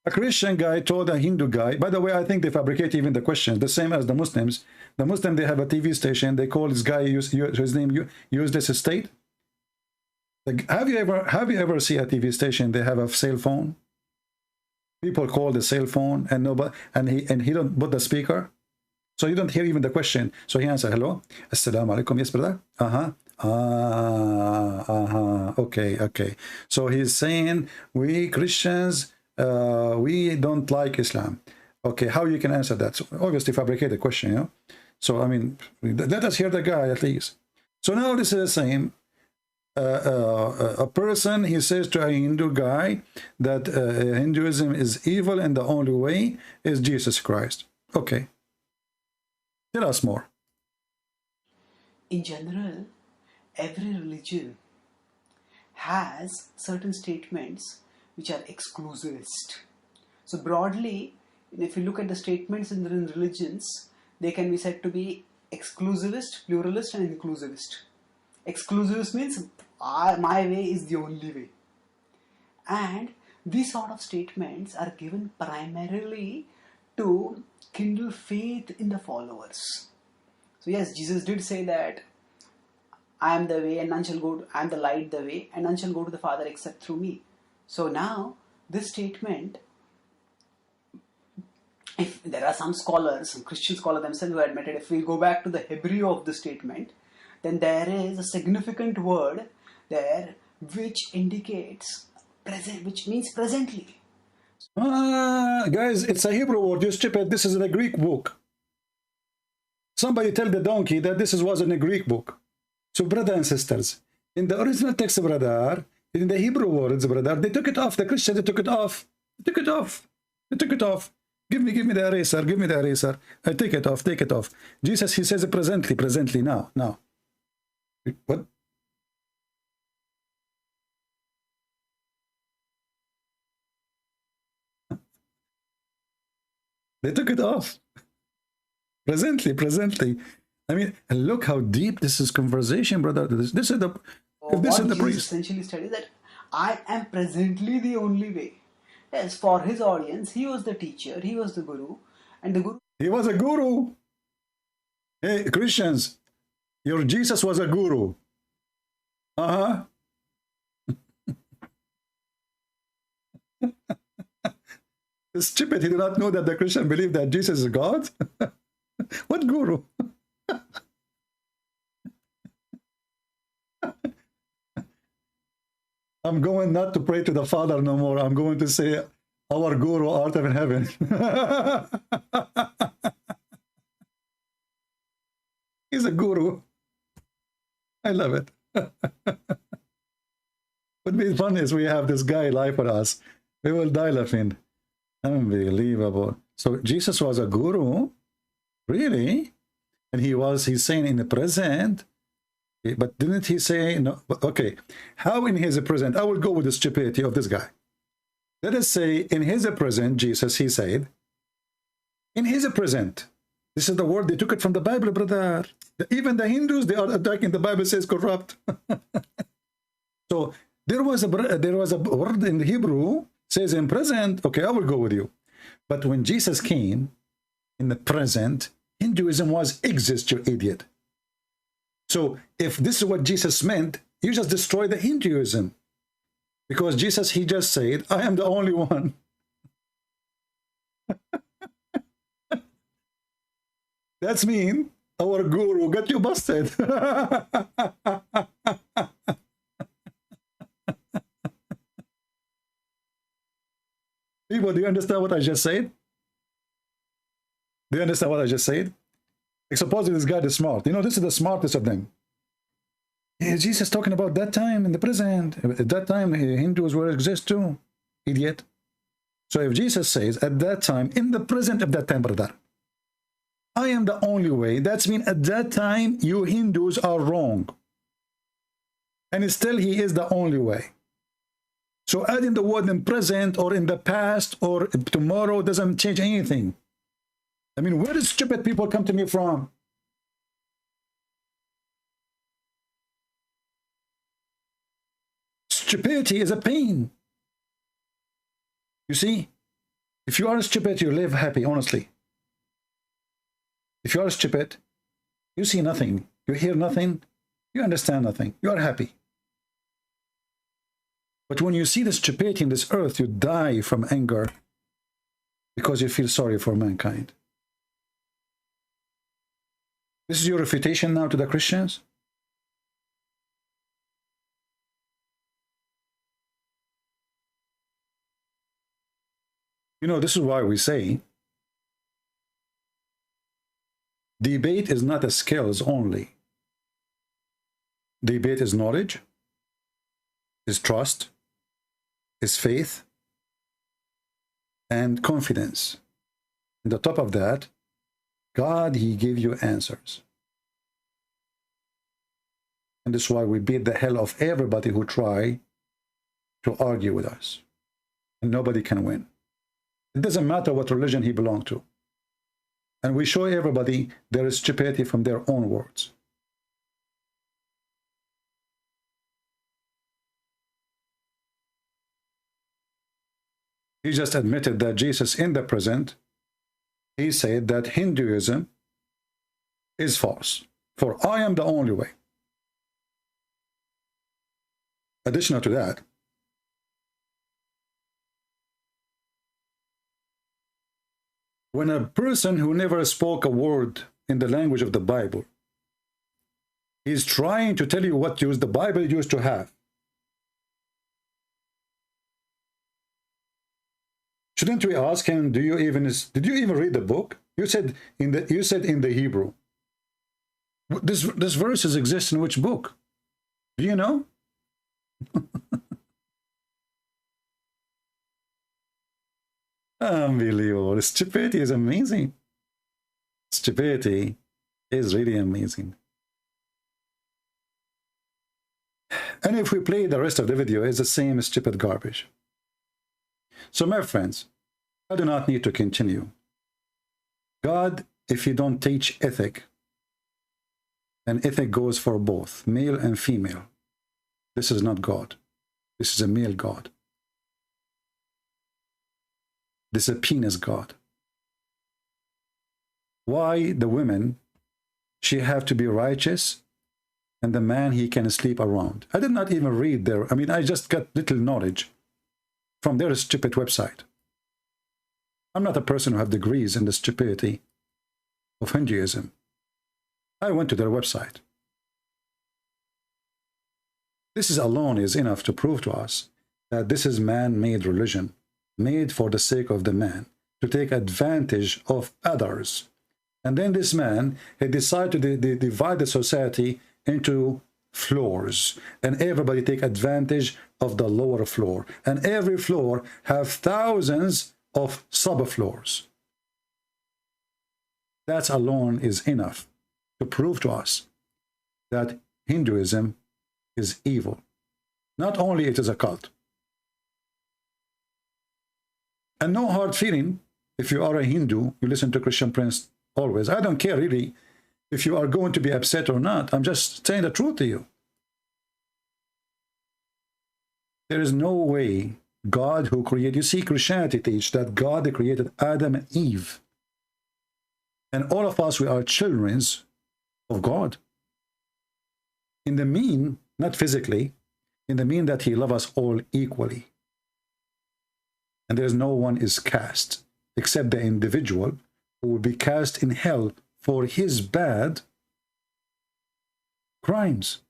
A Christian guy told a Hindu guy, by the way, I think they fabricate even the questions, the same as the Muslims. The Muslim, they have a TV station, they call this guy, his name, Useless Estate. Have you ever seen a TV station, they have a cell phone? People call the cell phone and nobody, and he don't put the speaker. So you don't hear even the question. So he answered, hello, assalamu alaikum, yes brother? Okay. So he's saying, we Christians, we don't like Islam. Okay, how you can answer that? So obviously fabricate the question, you know. So I mean, let us hear the guy at least. So now this is the same. A person, he says to a Hindu guy that Hinduism is evil and the only way is Jesus Christ. Okay. Tell us more. In general, every religion has certain statements which are exclusivist. So broadly, if you look at the statements in religions, they can be said to be exclusivist, pluralist and inclusivist. Exclusivist means my way is the only way. And these sort of statements are given primarily to kindle faith in the followers. So yes, Jesus did say that I am the way and none shall go, I am the light, the way, and none shall go to the Father except through me. So now, this statement, if there are some scholars, some Christian scholars themselves who admitted, if we go back to the Hebrew of the statement, then there is a significant word there which indicates present, which means presently. Guys, it's a Hebrew word, you stupid. This is in a Greek book. Somebody tell the donkey that this was in a Greek book. So, brothers and sisters, in the original text, brother, in the Hebrew words, brother, they took it off. The Christians, they took it off. They took it off. They took it off. Give me the eraser. Give me the eraser. I take it off. Take it off. Jesus, he says presently, now. What? They took it off. Presently. I mean, look how deep this is conversation, brother. This is the priest. Essentially studies that I am presently the only way. Yes, for his audience, he was the teacher, he was the guru, and the guru. He was a guru. Hey, Christians, your Jesus was a guru. Stupid, he did not know that the Christian believe that Jesus is God. What guru? I'm going not to pray to the Father no more. I'm going to say, our guru art of in heaven. He's a guru. I love it. What be fun is we have this guy live for us. We will die laughing. Unbelievable. So Jesus was a guru? Really? And he's saying in the present, but didn't he say, no? Okay, how in his present? I will go with the stupidity of this guy. Let us say in his present, Jesus, he said, in his present. This is the word, they took it from the Bible, brother. Even the Hindus, they are attacking the Bible, says corrupt. So there was a word in the Hebrew, says in present, okay, I will go with you. But when Jesus came, in the present, Hinduism was exist, you idiot. So if this is what Jesus meant, you just destroy the Hinduism. Because Jesus, he just said, I am the only one. That's mean our guru got you busted. People, do you understand what I just said? Do you understand what I just said? Like, supposing this guy is smart. You know, this is the smartest of them. Yeah, Jesus talking about that time in the present. At that time, Hindus will exist too. Idiot. So if Jesus says, at that time, in the present of that time, brother, I am the only way, that's mean at that time, you Hindus are wrong. And still, he is the only way. So adding the word in present or in the past or tomorrow doesn't change anything. I mean, where do stupid people come to me from? Stupidity is a pain. You see, if you are stupid, you live happy, honestly. If you are stupid, you see nothing, you hear nothing, you understand nothing, you are happy. But when you see the stupidity in this earth, you die from anger because you feel sorry for mankind. This is your refutation now to the Christians? You know, this is why we say debate is not a skills only. Debate is knowledge, is trust, is faith, and confidence. And on top of that, God, he gave you answers. And this is why we beat the hell of everybody who try to argue with us. And nobody can win. It doesn't matter what religion he belonged to. And we show everybody there is stupidity from their own words. He just admitted that Jesus in the present, he said that Hinduism is false. For I am the only way. Additional to that, when a person who never spoke a word in the language of the Bible is trying to tell you what use the Bible used to have, shouldn't we ask him, did you even read the book? You said in the Hebrew. This verses exist in which book? Do you know? Unbelievable. Stupidity is amazing. Stupidity is really amazing. And if we play the rest of the video, it's the same stupid garbage. So my friends, I do not need to continue. God, if you don't teach ethic, and ethic goes for both, male and female, this is not God. This is a male God. This is a penis God. Why the women, she have to be righteous, and the man, he can sleep around? I did not even read their, I just got little knowledge from their stupid website. I'm not a person who have degrees in the stupidity of Hinduism. I went to their website. This is alone is enough to prove to us that this is man-made religion, made for the sake of the man, to take advantage of others. And then this man had decided to divide the society into floors, and everybody take advantage of the lower floor. And every floor have thousands of subfloors. That alone is enough to prove to us that Hinduism is evil. Not only it is a cult. And no hard feeling if you are a Hindu, you listen to Christian Prince always. I don't care really if you are going to be upset or not. I'm just saying the truth to you. There is no way God who created, you see, Christianity teach that God created Adam and Eve. And all of us, we are children of God. In the mean, not physically, in the mean that he loves us all equally. And there's no one is cast except the individual who will be cast in hell for his bad crimes.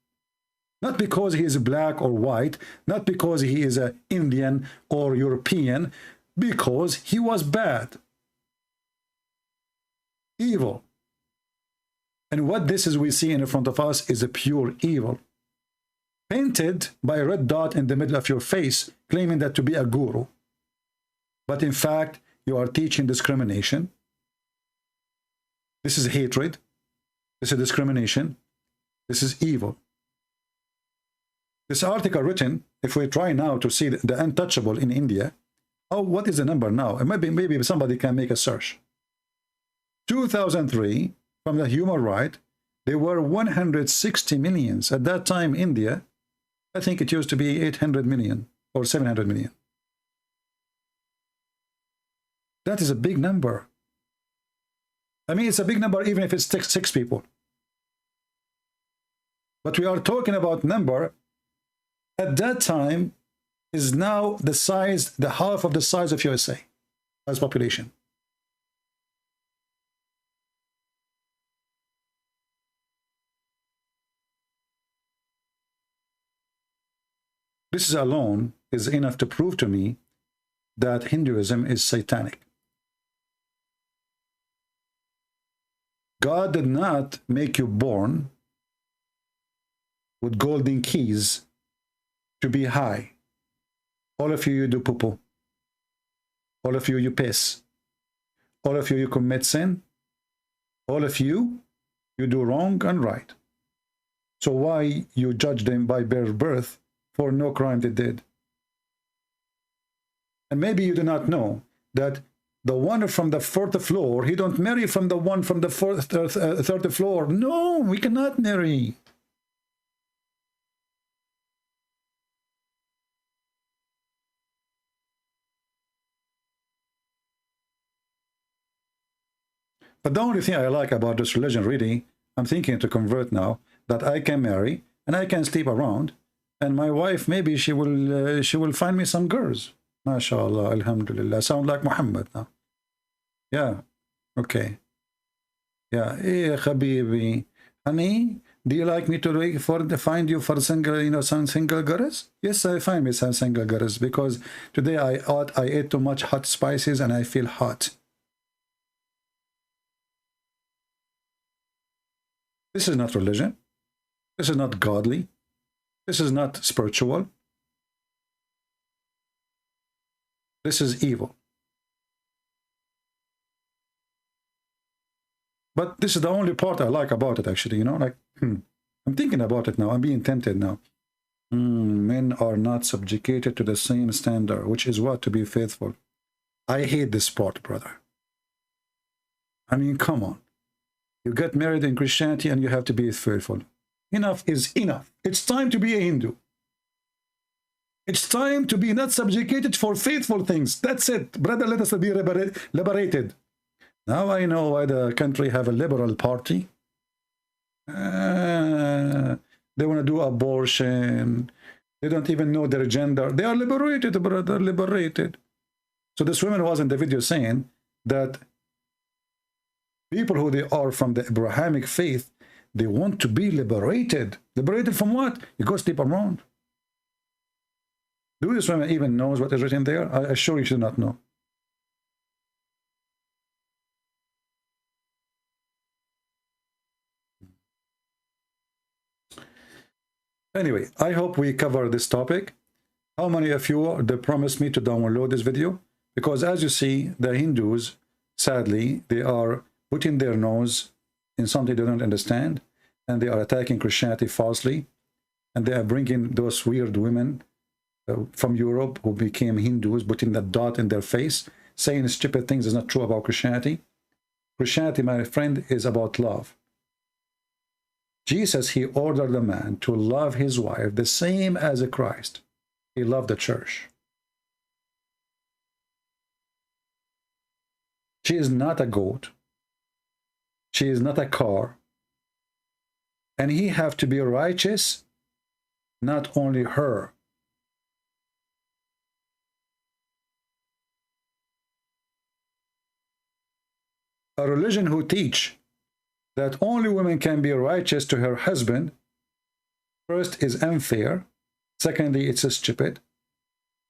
Not because he is black or white, not because he is an Indian or European, because he was bad, evil. And what this is we see in front of us is a pure evil, painted by a red dot in the middle of your face, claiming that to be a guru. But in fact, you are teaching discrimination. This is hatred. This is discrimination. This is evil. This article written, if we try now to see the untouchable in India, oh, what is the number now? And maybe somebody can make a search. 2003, from the human right, there were 160 millions. At that time, India, I think it used to be 800 million or 700 million. That is a big number. I mean, it's a big number even if it's six people. But we are talking about number at that time is now the size, the half of the size of USA as population. This is alone is enough to prove to me that Hinduism is satanic. God did not make you born with golden keys to be high. All of you do poo-poo. All of you piss. All of you commit sin. All of you do wrong and right. So why you judge them by their birth for no crime they did? And maybe you do not know that the one from the fourth floor, he don't marry from the one from the third floor. No, we cannot marry. But the only thing I like about this religion, really, I'm thinking to convert now, that I can marry and I can sleep around, and my wife, maybe she will find me some girls. MashaAllah, alhamdulillah. Sound like Muhammad now. Yeah, okay. Yeah, Habibi. Honey, do you like me to find you for single, some single girls? Yes, I find me some single girls because today I ate too much hot spices and I feel hot. This is not religion. This is not godly. This is not spiritual. This is evil. But this is the only part I like about it, actually. You know, like, I'm thinking about it now. I'm being tempted now. Men are not subjugated to the same standard, which is what? To be faithful. I hate this part, brother. I mean, come on. You get married in Christianity and you have to be faithful. Enough is enough. It's time to be a Hindu. It's time to be not subjugated for faithful things. That's it. Brother, let us be liberated. Now I know why the country have a liberal party. They want to do abortion. They don't even know their gender. They are liberated, brother, liberated. So this woman was in the video saying that people who they are from the Abrahamic faith, they want to be liberated. Liberated from what? You go sleep around. Do this woman even knows what is written there? I assure you she does not know. Anyway, I hope we cover this topic. How many of you they promised me to download this video? Because as you see, the Hindus, sadly, they are putting their nose in something they don't understand, and they are attacking Christianity falsely, and they are bringing those weird women from Europe who became Hindus, putting that dot in their face, saying stupid things is not true about Christianity. Christianity, my friend, is about love. Jesus, he ordered a man to love his wife the same as a Christ. He loved the church. She is not a goat. She is not a car. And he have to be righteous not only her. A religion who teach that only women can be righteous to her husband, first, is unfair. Secondly, it's stupid.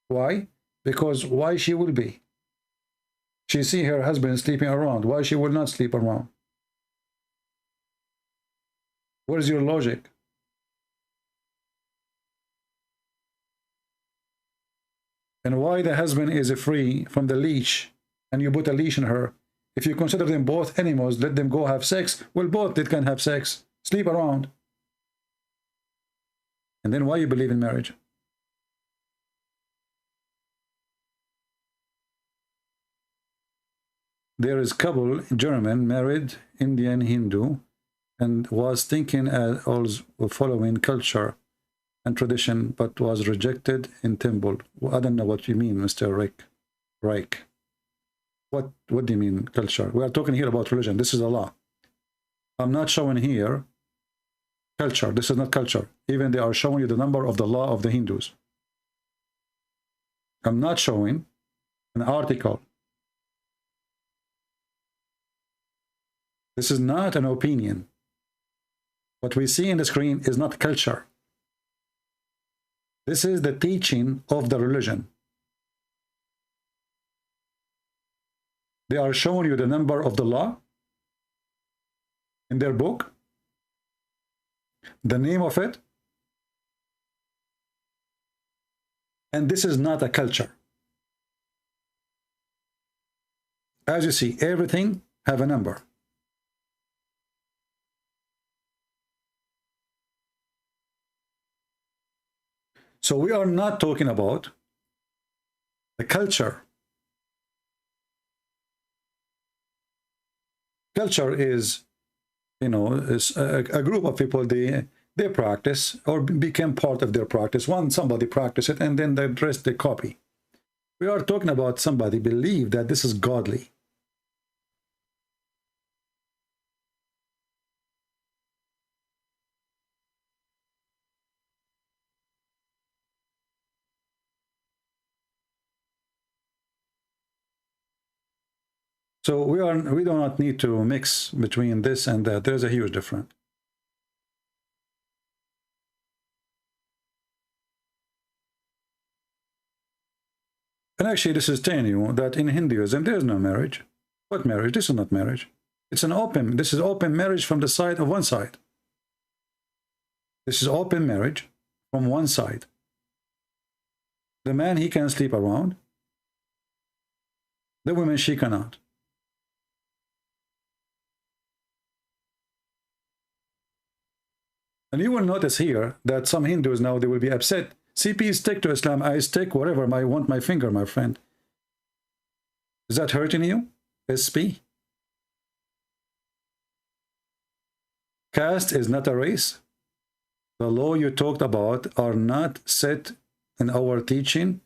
Why? Because why she will be? She see her husband sleeping around. Why she will not sleep around? What is your logic? And why the husband is free from the leash and you put a leash on her? If you consider them both animals, let them go have sex. Well, both they can have sex, sleep around. And then why you believe in marriage? There is couple, German, married, Indian, Hindu, and was thinking also following culture and tradition, but was rejected in temple. I don't know what you mean, Mr. Reich. What do you mean, culture? We are talking here about religion. This is Allah. I'm not showing here culture. This is not culture. Even they are showing you the number of the law of the Hindus. I'm not showing an article. This is not an opinion. What we see in the screen is not culture. This is the teaching of the religion. They are showing you the number of the law in their book, the name of it, and this is not a culture. As you see, everything have a number. So we are not talking about the culture. Culture is, you know, is a group of people, they practice or become part of their practice. Somebody practice it and then the rest they copy. We are talking about somebody believe that this is godly. So we do not need to mix between this and that. There's a huge difference. And actually, this is telling you that in Hinduism there is no marriage. What marriage? This is not marriage. It's an open. This is open marriage from the side of one side. This is open marriage from one side. The man, he can sleep around. The woman, she cannot. And you will notice here that some Hindus now, they will be upset. CP, stick to Islam. I stick whatever I want my finger, my friend. Is that hurting you? SP? Caste is not a race. The law you talked about are not set in our teaching.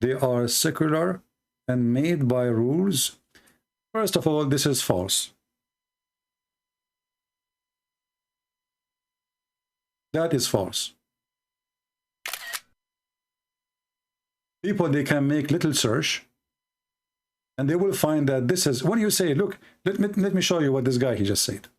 They are secular and made by rules. First of all, this is false. That is false. People, they can make little search and they will find that this is, when you say, look, let me show you what this guy, he just said.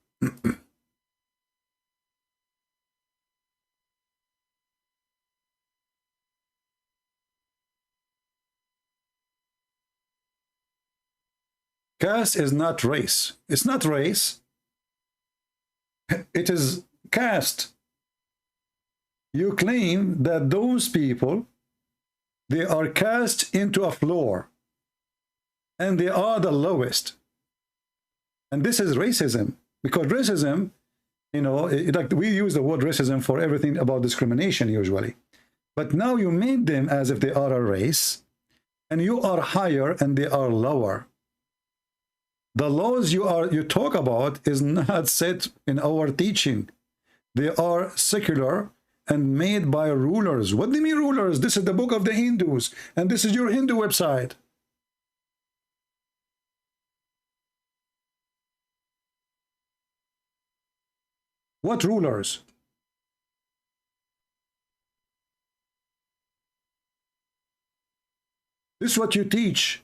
Caste is not race. It's not race. It is caste. You claim that those people, they are cast into a floor and they are the lowest. And this is racism, because racism, you know, like we use the word racism for everything about discrimination usually. But now you made them as if they are a race and you are higher and they are lower. The laws you talk about is not set in our teaching. They are secular and made by rulers. What do you mean rulers? This is the book of the Hindus, and this is your Hindu website. What rulers? This is what you teach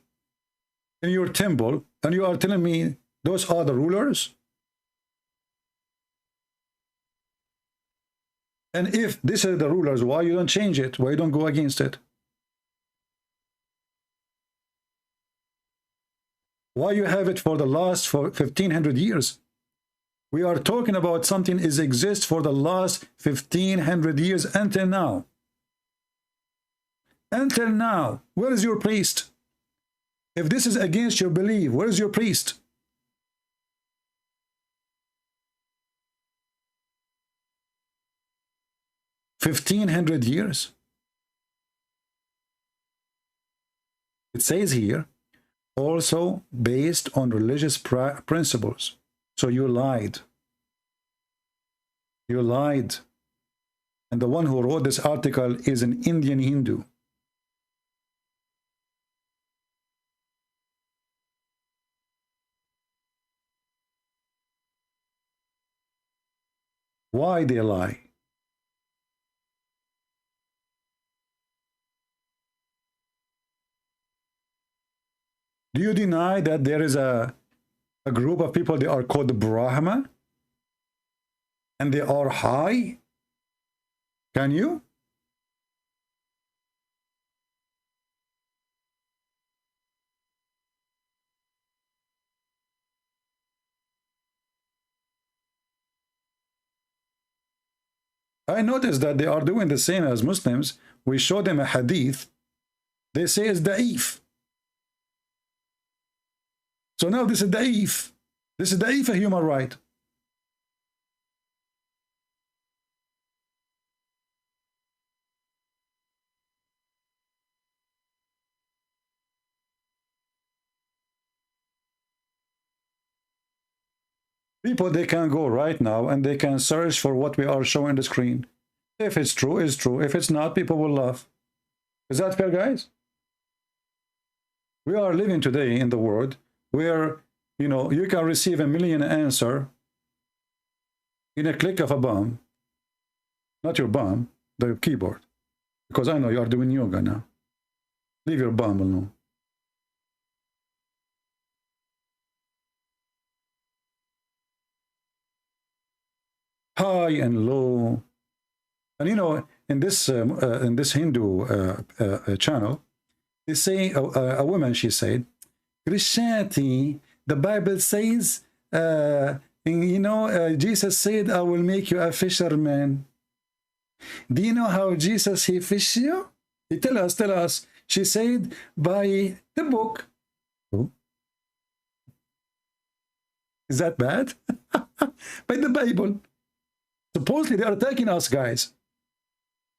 in your temple, and you are telling me those are the rulers? And if this is the rulers, why you don't change it? Why you don't go against it? Why you have it for the last 1500 years? We are talking about something is exists for the last 1500 years until now. Until now, where is your priest? If this is against your belief, where is your priest? $1,500 years. It says here, also based on religious principles. So you lied. You lied. And the one who wrote this article is an Indian Hindu. Why they lie? Do you deny that there is a group of people, they are called Brahma, and they are high? Can you? I noticed that they are doing the same as Muslims. We show them a hadith. They say it's da'if. So now this is da'if. This is da'if, a human right. People, they can go right now and they can search for what we are showing on the screen. If it's true, it's true. If it's not, people will laugh. Is that fair, guys? We are living today in the world where, you know, you can receive 1 million answer in a click of a bum. Not your bum, the keyboard. Because I know you are doing yoga now. Leave your bum alone. High and low. And you know, in this Hindu channel, they say a woman, she said, Christianity, the Bible says, you know, Jesus said, I will make you a fisherman. Do you know how Jesus, he fished you? He tell us. She said, by the book. Oh. Is that bad? By the Bible. Supposedly they are attacking us, guys.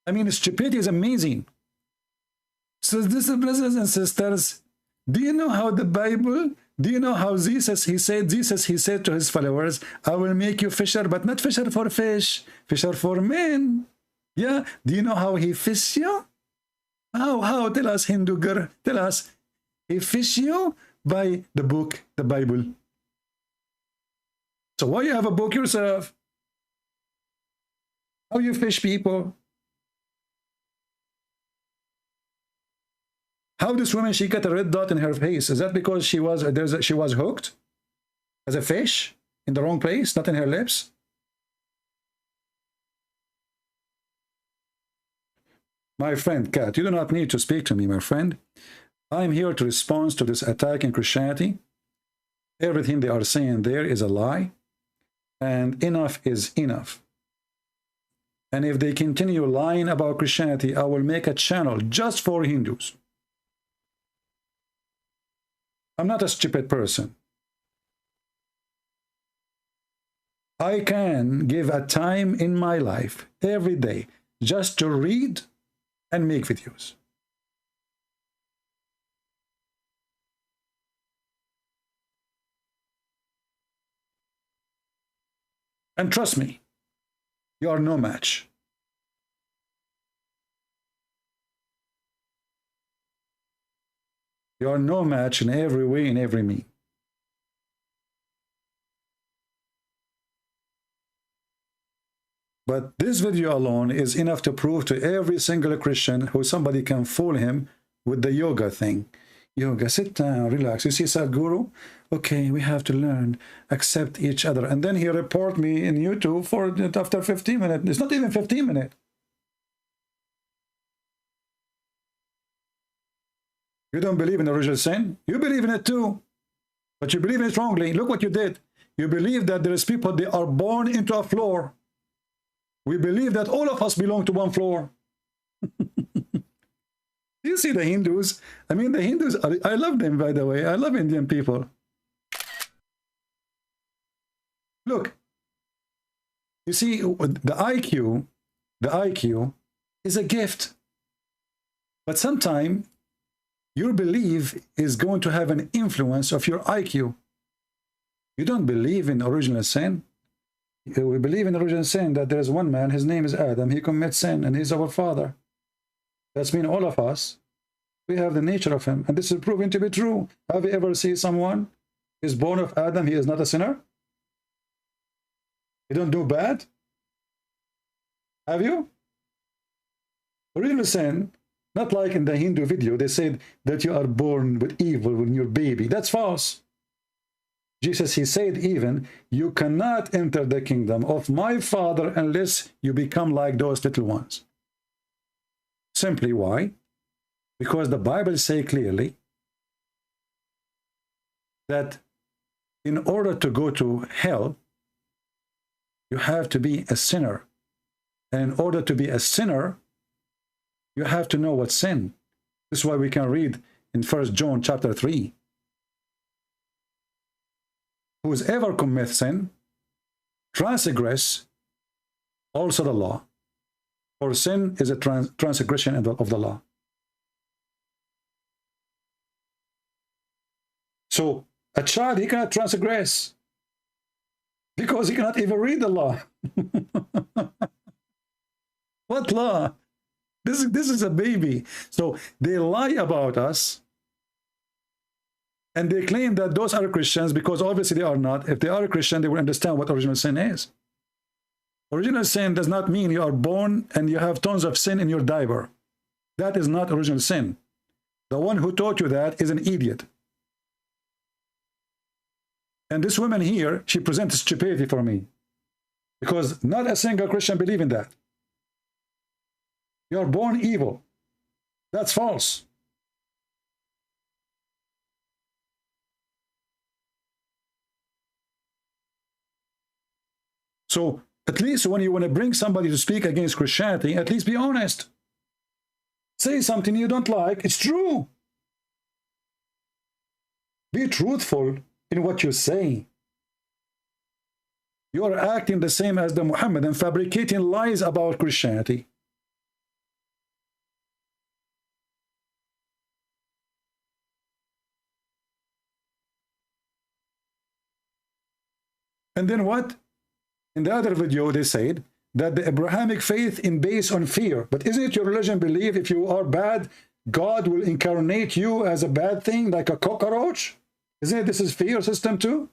I mean, stupidity is amazing. So this, brothers and sisters, do you know how the Bible, do you know how Jesus, he said to his followers, I will make you fisher, but not fisher for fish, fisher for men. Yeah, do you know how he fished you? How? Tell us, Hindu girl, tell us. He fished you by the book, the Bible. So why you have a book yourself? How you fish people? How this woman, she got a red dot in her face? Is that because she was hooked as a fish in the wrong place, not in her lips? My friend Kat, you do not need to speak to me, my friend. I'm here to respond to this attack in Christianity. Everything they are saying there is a lie, and enough is enough. And if they continue lying about Christianity, I will make a channel just for Hindus. I'm not a stupid person. I can give a time in my life every day just to read and make videos. And trust me, you are no match. You are no match in every way, in every mean. But this video alone is enough to prove to every single Christian who somebody can fool him with the yoga thing. Yoga, sit down, relax. You see Sadhguru? Okay, we have to learn, accept each other. And then he report me in YouTube for after 15 minutes. It's not even 15 minutes. You don't believe in original sin? You believe in it too. But you believe in it wrongly. Look what you did. You believe that there is people, they are born into a floor. We believe that all of us belong to one floor. You see the Hindus? I mean, the Hindus, I love them, by the way. I love Indian people. Look, you see, the IQ is a gift. But sometimes your belief is going to have an influence of your IQ. You don't believe in original sin. We believe in original sin, that there is one man, his name is Adam. He commits sin, and he's our father. That's mean all of us, we have the nature of him. And this is proven to be true. Have you ever seen someone is born of Adam, he is not a sinner? He don't do bad? Have you? Original sin, not like in the Hindu video, they said that you are born with evil when you're baby. That's false. Jesus, he said even, you cannot enter the kingdom of my Father unless you become like those little ones. Simply why? Because the Bible says clearly that in order to go to hell, you have to be a sinner. And in order to be a sinner, you have to know what's sin. This is why we can read in 1 John chapter 3. Whosoever commits sin, transgress also the law. For sin is a transgression of the law. So a child, he cannot transgress because he cannot even read the law. What law? This is a baby. So they lie about us, and they claim that those are Christians, because obviously they are not. If they are a Christian, they will understand what original sin is. Original sin does not mean you are born and you have tons of sin in your diaper. That is not original sin. The one who taught you that is an idiot. And this woman here, she presents stupidity for me, because not a single Christian believes in that. You are born evil. That's false. So at least when you want to bring somebody to speak against Christianity, at least be honest. Say something you don't like. It's true. Be truthful in what you say. You are acting the same as the Muhammad and fabricating lies about Christianity. And then what? In the other video, they said that the Abrahamic faith is based on fear. But isn't it your religion believe if you are bad, God will incarnate you as a bad thing, like a cockroach? Isn't it this is fear system too?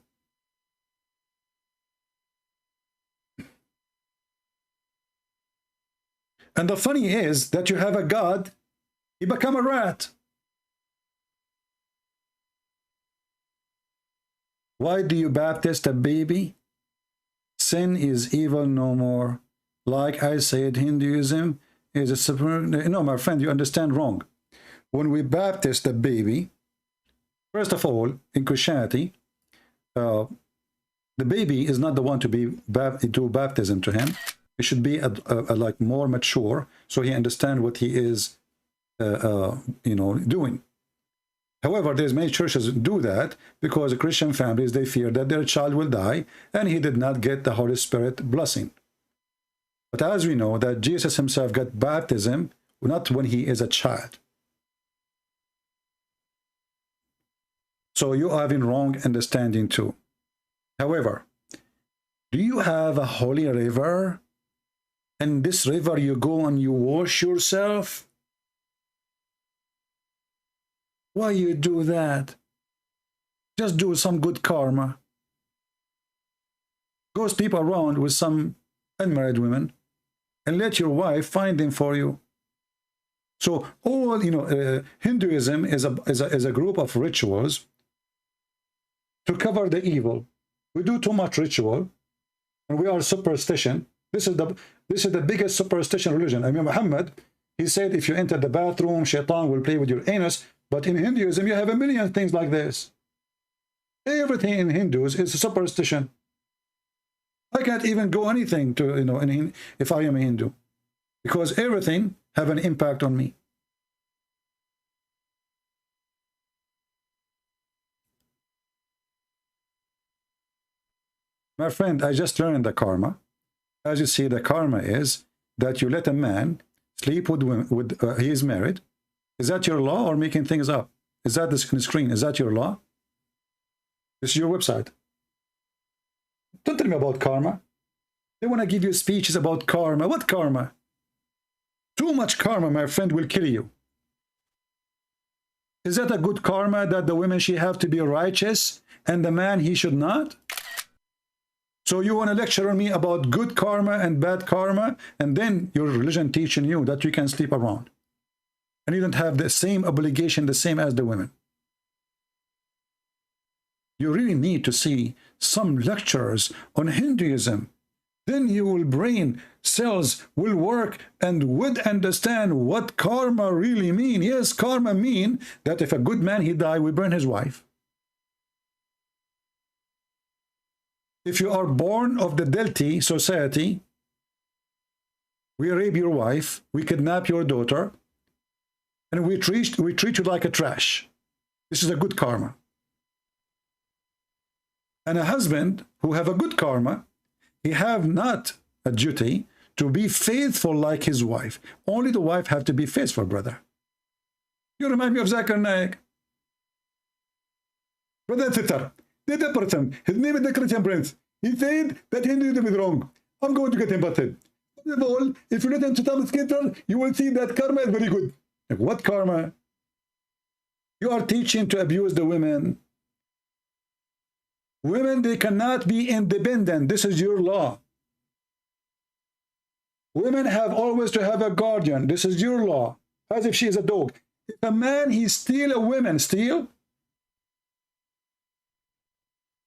And the funny is that you have a God, he become a rat. Why do you baptize a baby? Sin is evil no more. Like I said, Hinduism is a supreme... No, my friend, you understand wrong. When we baptize the baby, first of all, in Christianity, the baby is not the one to do baptism to him. He should be like more mature, so he understands what he is, doing. However, there's many churches do that because the Christian families, they fear that their child will die and he did not get the Holy Spirit blessing. But as we know that Jesus himself got baptism not when he is a child. So you are having wrong understanding too. However, do you have a holy river? And this river you go and you wash yourself? Why you do that? Just do some good karma. Go sleep around with some unmarried women and let your wife find them for you. So all, Hinduism is a group of rituals to cover the evil. We do too much ritual, and we are superstition. This is the biggest superstition religion. I mean, Muhammad, he said, if you enter the bathroom, shaitan will play with your anus. But in Hinduism, you have a million things like this. Everything in Hindus is a superstition. I can't even go anything to, if I am a Hindu, because everything have an impact on me. My friend, I just learned the karma. As you see, the karma is that you let a man sleep with women, he is married. Is that your law or making things up? Is that the screen? Is that your law? This is your website. Don't tell me about karma. They want to give you speeches about karma. What karma? Too much karma, my friend, will kill you. Is that a good karma that the women, she have to be righteous and the man, he should not? So you want to lecture on me about good karma and bad karma, and then your religion teaching you that you can sleep around. And you don't have the same obligation, the same as the women. You really need to see some lectures on Hinduism. Then your brain cells will work and would understand what karma really mean. Yes, karma mean that if a good man, he die, we burn his wife. If you are born of the Delti society, we rape your wife, we kidnap your daughter, and we treat you like a trash. This is a good karma. And a husband who have a good karma, he have not a duty to be faithful like his wife. Only the wife have to be faithful, brother. You remind me of Zakir Naik. Brother and sister, they deported him. His name is the Christian Prince. He said that Hinduism is wrong. I'm going to get him busted. First of all, if you listen to some scripture, you will see that karma is very good. Like, what karma? You are teaching to abuse the women. Women, they cannot be independent. This is your law. Women have always to have a guardian. This is your law. As if she is a dog. If a man, he steal a woman, steal?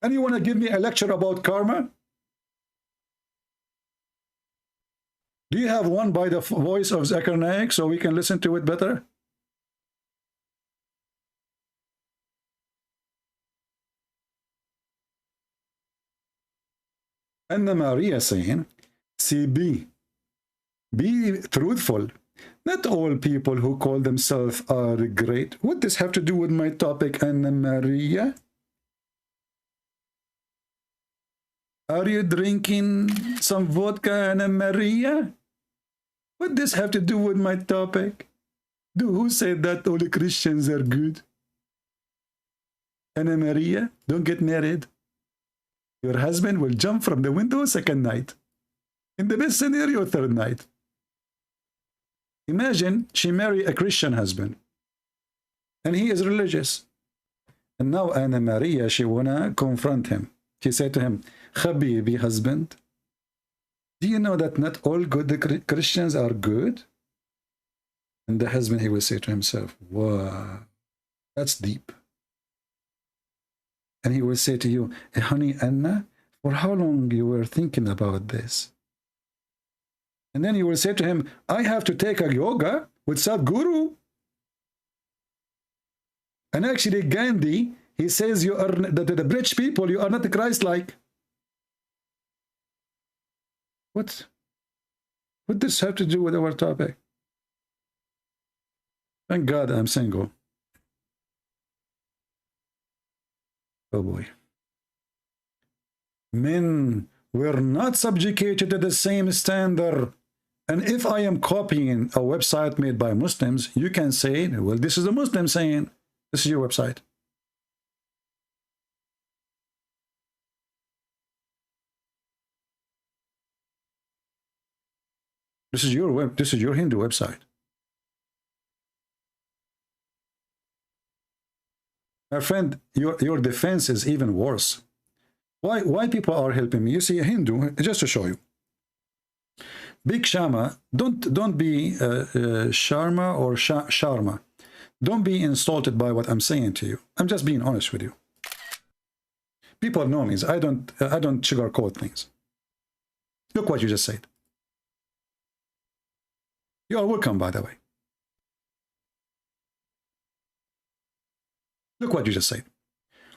And you want to give me a lecture about karma? Do you have one by the voice of Zakir Naik so we can listen to it better? Anna Maria saying, see, be truthful. Not all people who call themselves are great. What does have to do with my topic, Anna Maria? Are you drinking some vodka, Anna Maria? What does have to do with my topic? Who said that all the Christians are good? Anna Maria, don't get married. Your husband will jump from the window second night. In the best scenario, third night. Imagine she married a Christian husband. And he is religious. And now Anna Maria, she wanna confront him. She said to him, Habibi, husband, do you know that not all good Christians are good? And the husband, he will say to himself, wow, that's deep. And he will say to you, hey, honey, Anna, for how long you were thinking about this? And then you will say to him, I have to take a yoga with Sadhguru. And actually, Gandhi, he says you are the rich people, you are not Christ-like. What does this have to do with our topic? Thank God I'm single. Oh boy. Men were not subjugated to the same standard. And if I am copying a website made by Muslims, you can say, well, this is a Muslim saying, this is your website. This is your Hindu website. My friend, your defense is even worse. Why people are helping me? You see, a Hindu, just to show you. Big Shama, don't be Sharma or Sharma. Don't be insulted by what I'm saying to you. I'm just being honest with you. People know me. I don't sugarcoat things. Look what you just said. You are welcome, by the way. Look what you just said.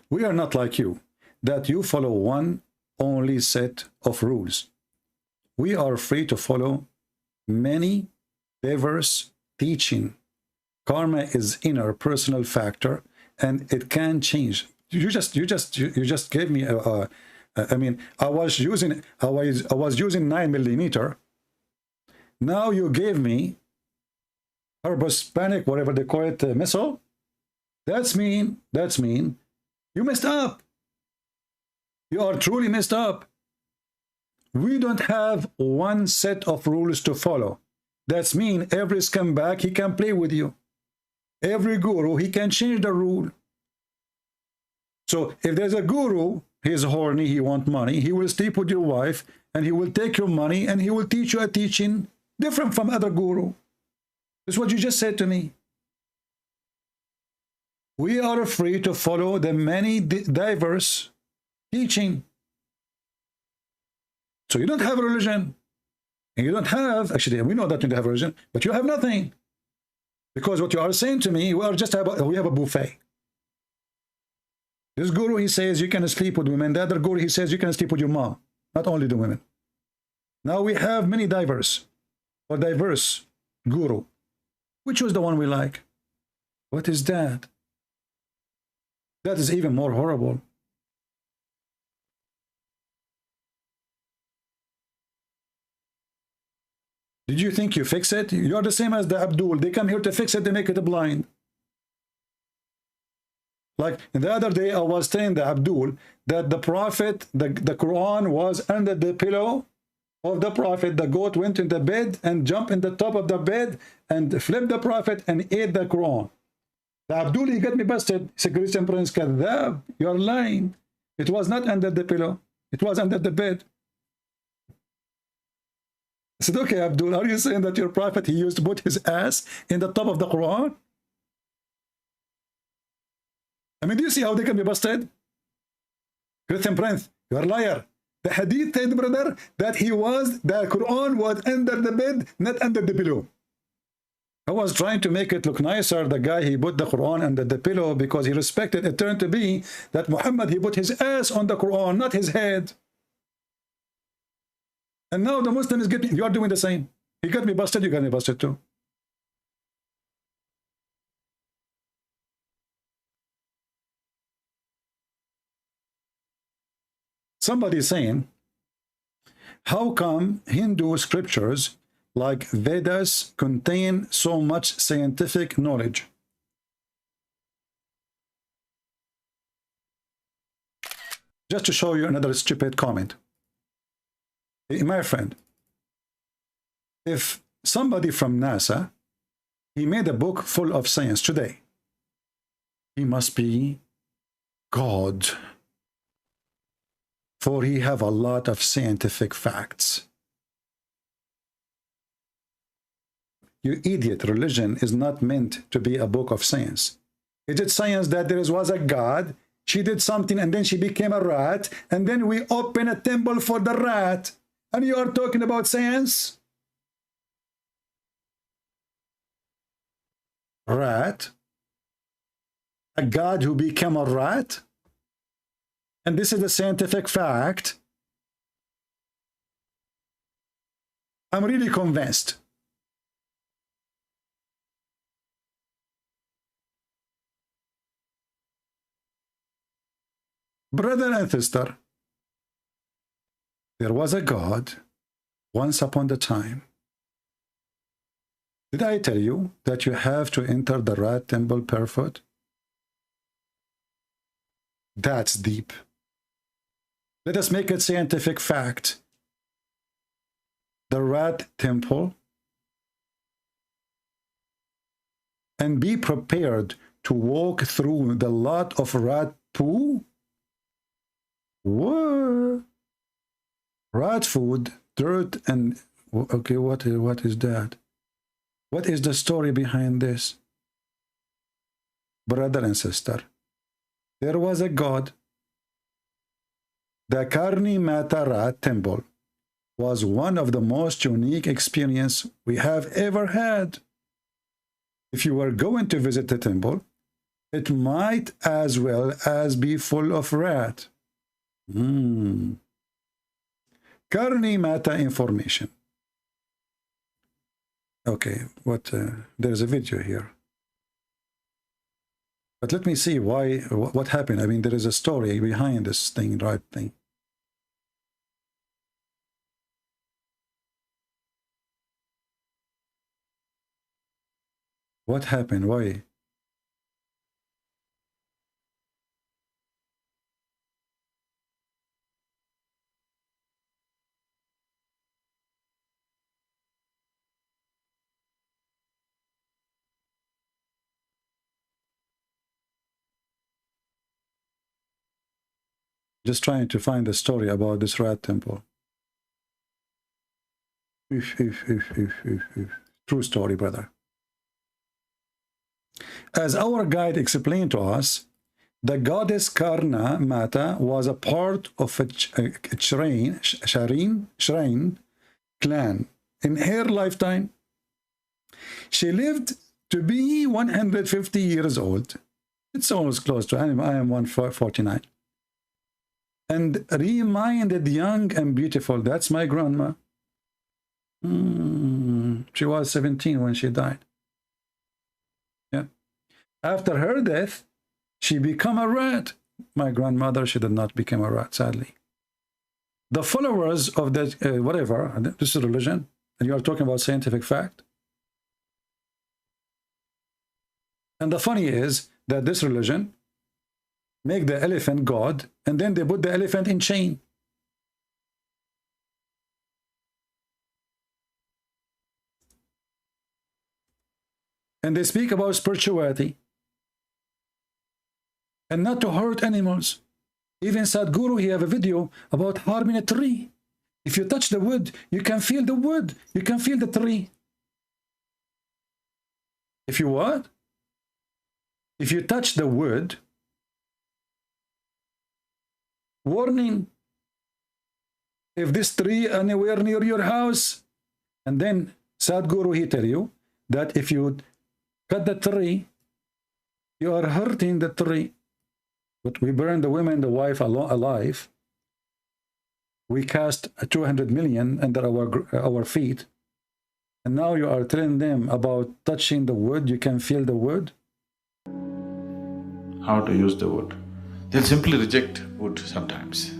We are not like you, that you follow one only set of rules. We are free to follow many diverse teaching. Karma is inner personal factor, and it can change. You just gave me I mean, I was using 9mm. Now you gave me Panic, whatever they call it, missile. That's mean you messed up. You are truly messed up. We don't have one set of rules to follow. That's mean every scumbag, he can play with you. Every guru, he can change the rule. So if there's a guru, he's horny, he wants money, he will sleep with your wife, and he will take your money, and he will teach you a teaching different from other guru. That's what you just said to me. We are free to follow the many diverse teaching. So you don't have a religion. And you don't have, actually, we know that you don't have a religion, but you have nothing. Because what you are saying to me, we have a buffet. This guru, he says you can sleep with women. The other guru, he says you can sleep with your mom, not only the women. Now we have many diverse guru. Which was the one we like? What is that? That is even more horrible. Did you think you fix it? You are the same as the Abdul. They come here to fix it, they make it blind. Like the other day, I was telling the Abdul that the Prophet, the Quran was under the pillow of the Prophet. The goat went in the bed and jumped in the top of the bed and flipped the Prophet and ate the Quran. The Abdul, he got me busted. He said, Christian Prince, Kadhab, you are lying. It was not under the pillow. It was under the bed. I said, okay, Abdul, are you saying that your Prophet, he used to put his ass in the top of the Quran? I mean, do you see how they can be busted? Christian Prince, you are a liar. The hadith said, brother, that the Quran was under the bed, not under the pillow. I was trying to make it look nicer. The guy, he put the Quran under the pillow because he respected. It turned to be that Muhammad, he put his ass on the Quran, not his head. And now the Muslim is getting, you are doing the same. He got me busted, you got me busted too. Somebody is saying, how come Hindu scriptures like Vedas contain so much scientific knowledge? Just to show you another stupid comment. My friend, if somebody from NASA, he made a book full of science today, he must be God. For he have a lot of scientific facts. You idiot, religion is not meant to be a book of science. Is it science that there was a God, she did something and then she became a rat, and then we open a temple for the rat, and you are talking about science? Rat? A God who became a rat? And this is the scientific fact. I'm really convinced. Brother and sister, there was a God once upon a time. Did I tell you that you have to enter the rat temple barefoot? That's deep. Let us make it scientific fact. The rat temple, and be prepared to walk through the lot of rat poo. What? Rat food, dirt, and Okay, what is that? What is the story behind this? Brother and sister, there was a god. The Karni Mata Rat temple was one of the most unique experience we have ever had. If you were going to visit the temple, it might as well as be full of rat. Karni Mata information. Okay, there's a video here. But let me see what happened. I mean, there is a story behind this thing, right thing. What happened? Why? Just trying to find a story about this rat temple. True story, brother. As our guide explained to us, the goddess Karna Mata was a part of a shrine clan. In her lifetime, she lived to be 150 years old. It's almost close to, I am 149. And reminded young and beautiful. That's my grandma. She was 17 when she died. Yeah. After her death, she became a rat. My grandmother, she did not become a rat, sadly. The followers of that, whatever, this is religion, and you are talking about scientific fact. And the funny is that this religion make the elephant god, and then they put the elephant in chain. And they speak about spirituality and not to hurt animals. Even Sadhguru, he have a video about harming a tree. If you touch the wood, you can feel the wood. You can feel the tree. If you what? If you touch the wood, warning, if this tree anywhere near your house, and then Sadhguru, he tell you that if you cut the tree, you are hurting the tree. But we burn the women, the wife alive. We cast 200 million under our feet. And now you are telling them about touching the wood, you can feel the wood. How to use the wood. They'll simply reject wood sometimes.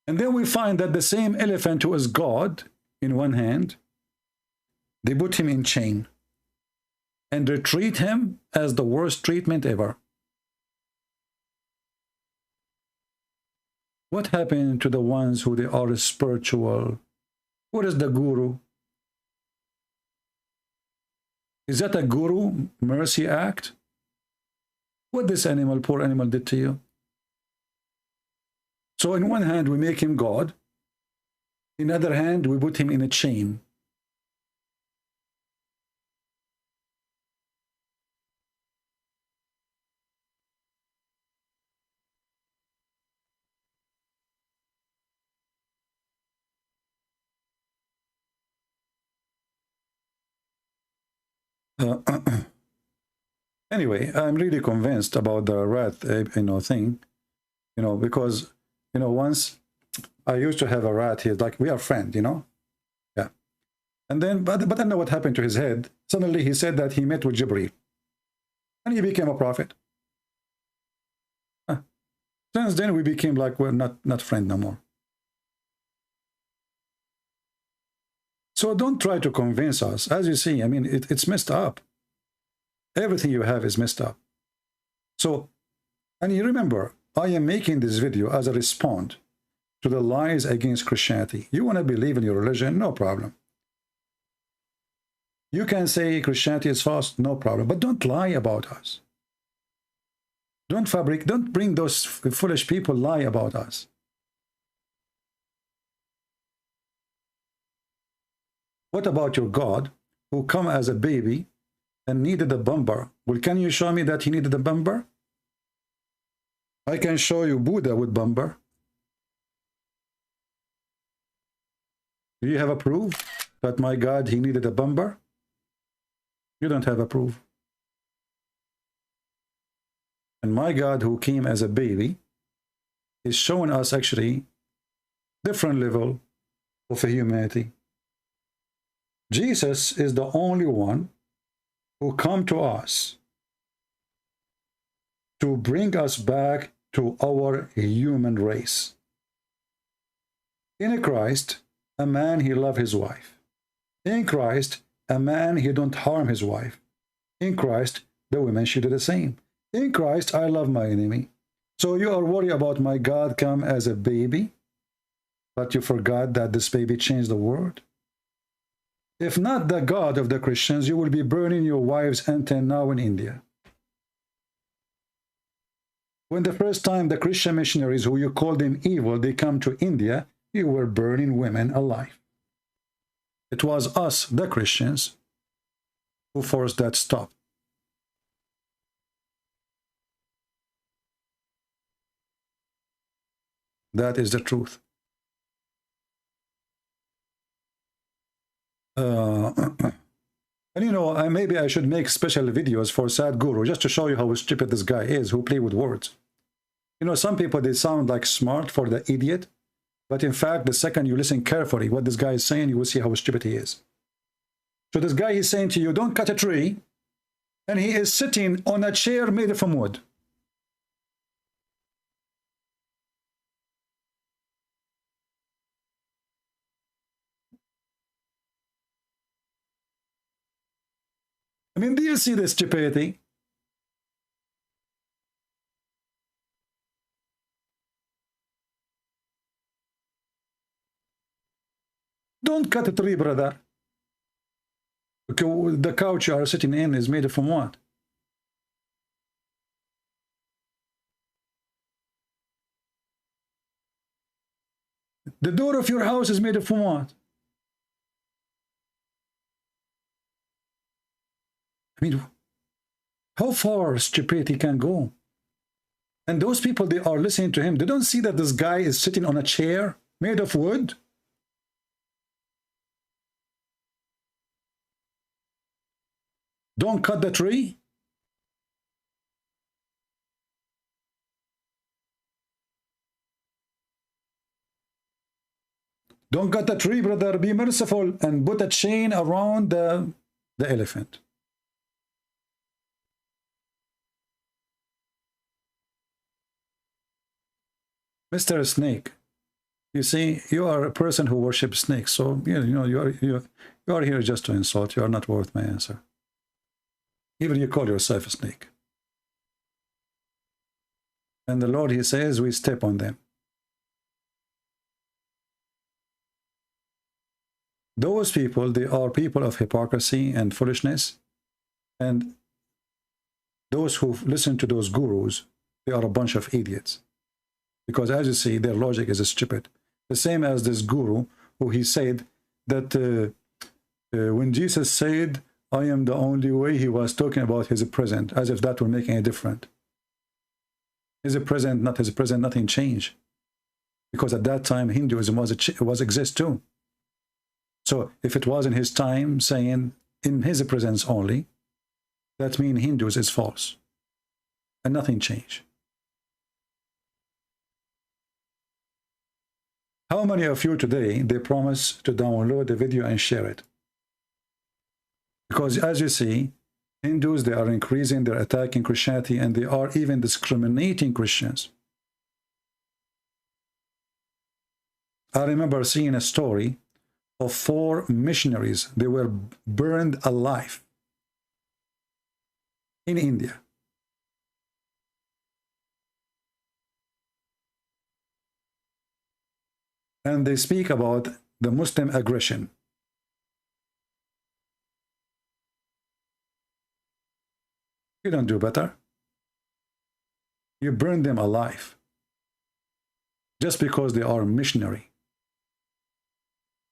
And then we find that the same elephant who is God in one hand, they put him in chain and they treat him as the worst treatment ever. What happened to the ones who they are spiritual? What is the guru? Is that a guru mercy act? What this animal, poor animal, did to you? So in one hand we make him God, in the other hand we put him in a chain. Anyway, I'm really convinced about the rat, thing, because, once I used to have a rat here, like we are friends, yeah. And then, but I know what happened to his head. Suddenly he said that he met with Jibreel and he became a prophet. Since then we became like, we're not friends no more. So don't try to convince us. As you see, I mean, it's messed up. Everything you have is messed up. So, and you remember, I am making this video as a response to the lies against Christianity. You want to believe in your religion? No problem. You can say Christianity is false? No problem. But don't lie about us. Don't bring those foolish people lie about us. What about your God who come as a baby and needed a bumper? Well, can you show me that he needed a bumper? I can show you Buddha with bumper. Do you have a proof that my God, he needed a bumper? You don't have a proof. And my God who came as a baby is showing us actually different level of humanity. Jesus is the only one who come to us to bring us back to our human race. In Christ, a man, he love his wife. In Christ, a man, he don't harm his wife. In Christ, the women should do the same. In Christ, I love my enemy. So you are worried about my God come as a baby, but you forgot that this baby changed the world? If not the God of the Christians, you will be burning your wives until now in India. When the first time the Christian missionaries, who you call them evil, they come to India, you were burning women alive. It was us, the Christians, who forced that stop. That is the truth. And you know, maybe I should make special videos for Sadhguru just to show you how stupid this guy is who play with words. You know, some people, they sound like smart for the idiot, but in fact, the second you listen carefully what this guy is saying, you will see how stupid he is. So this guy is saying to you, don't cut a tree, and he is sitting on a chair made from wood. I mean, do you see the stupidity? Don't cut a tree, brother. Okay, the couch you are sitting in is made from what? The door of your house is made from what? I mean, how far stupidity can go? And those people, they are listening to him. They don't see that this guy is sitting on a chair made of wood. Don't cut the tree. Don't cut the tree, brother. Be merciful and put a chain around the elephant. Mr. Snake, you see, you are a person who worships snakes, so you know you are here just to insult. You are not worth my answer. Even you call yourself a snake. And the Lord, he says, we step on them. Those people, they are people of hypocrisy and foolishness. And those who listen to those gurus, they are a bunch of idiots. Because as you see, their logic is stupid. The same as this guru, who he said that when Jesus said, I am the only way, he was talking about his present, as if that were making a difference. His present, not his present, nothing changed. Because at that time, Hinduism was exist too. So if it was in his time saying in his presence only, that means Hinduism is false. And nothing changed. How many of you today, they promise to download the video and share it? Because as you see, Hindus, they are increasing, they're attacking Christianity, and they are even discriminating Christians. I remember seeing a story of 4 missionaries. They were burned alive in India. And they speak about the Muslim aggression. You don't do better. You burn them alive just because they are missionary.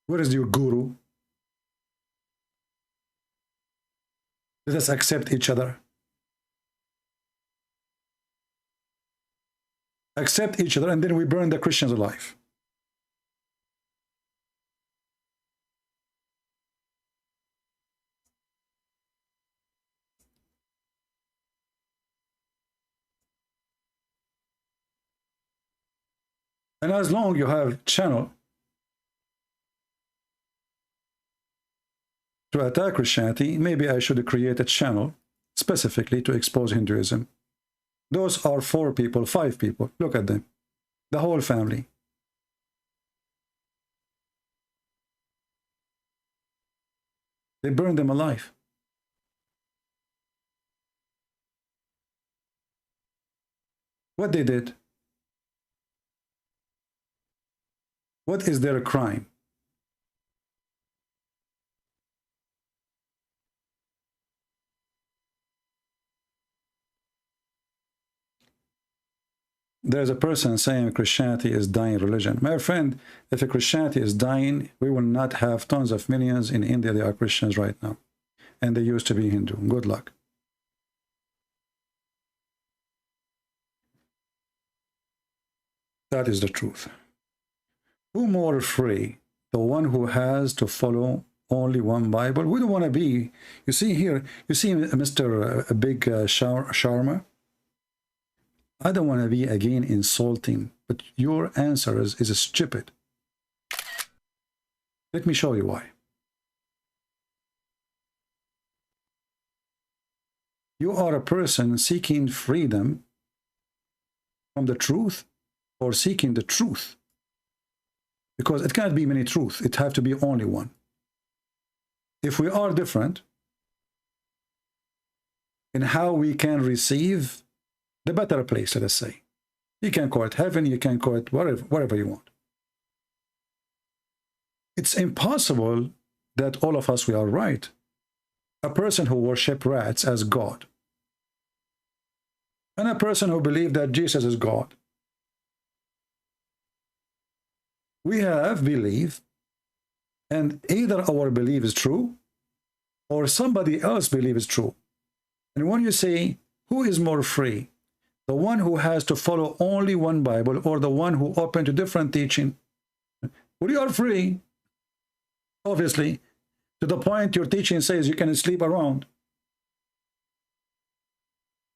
Where is your guru? Let us accept each other. Accept each other, and then we burn the Christians alive. And as long you have channel to attack Christianity, maybe I should create a channel specifically to expose Hinduism. Those are 4 people, 5 people. Look at them. The whole family. They burned them alive. What they did? What is their crime? There's a person saying Christianity is dying religion. My friend, if a Christianity is dying, we will not have tons of millions in India. They are Christians right now. And they used to be Hindu. Good luck. That is the truth. Who more free? The one who has to follow only one Bible? We don't want to be. You see here, you see Mr. Big Sharma? I don't want to be again insulting, but your answer is stupid. Let me show you why. You are a person seeking freedom from the truth or seeking the truth. Because it cannot be many truths. It has to be only one. If we are different in how we can receive the better place, let us say. You can call it heaven, you can call it whatever you want. It's impossible that all of us, we are right. A person who worships rats as God, and a person who believes that Jesus is God. We have belief, and either our belief is true, or somebody else belief is true. And when you say, who is more free? The one who has to follow only one Bible, or the one who open to different teaching? Well, you are free, obviously, to the point your teaching says you can sleep around.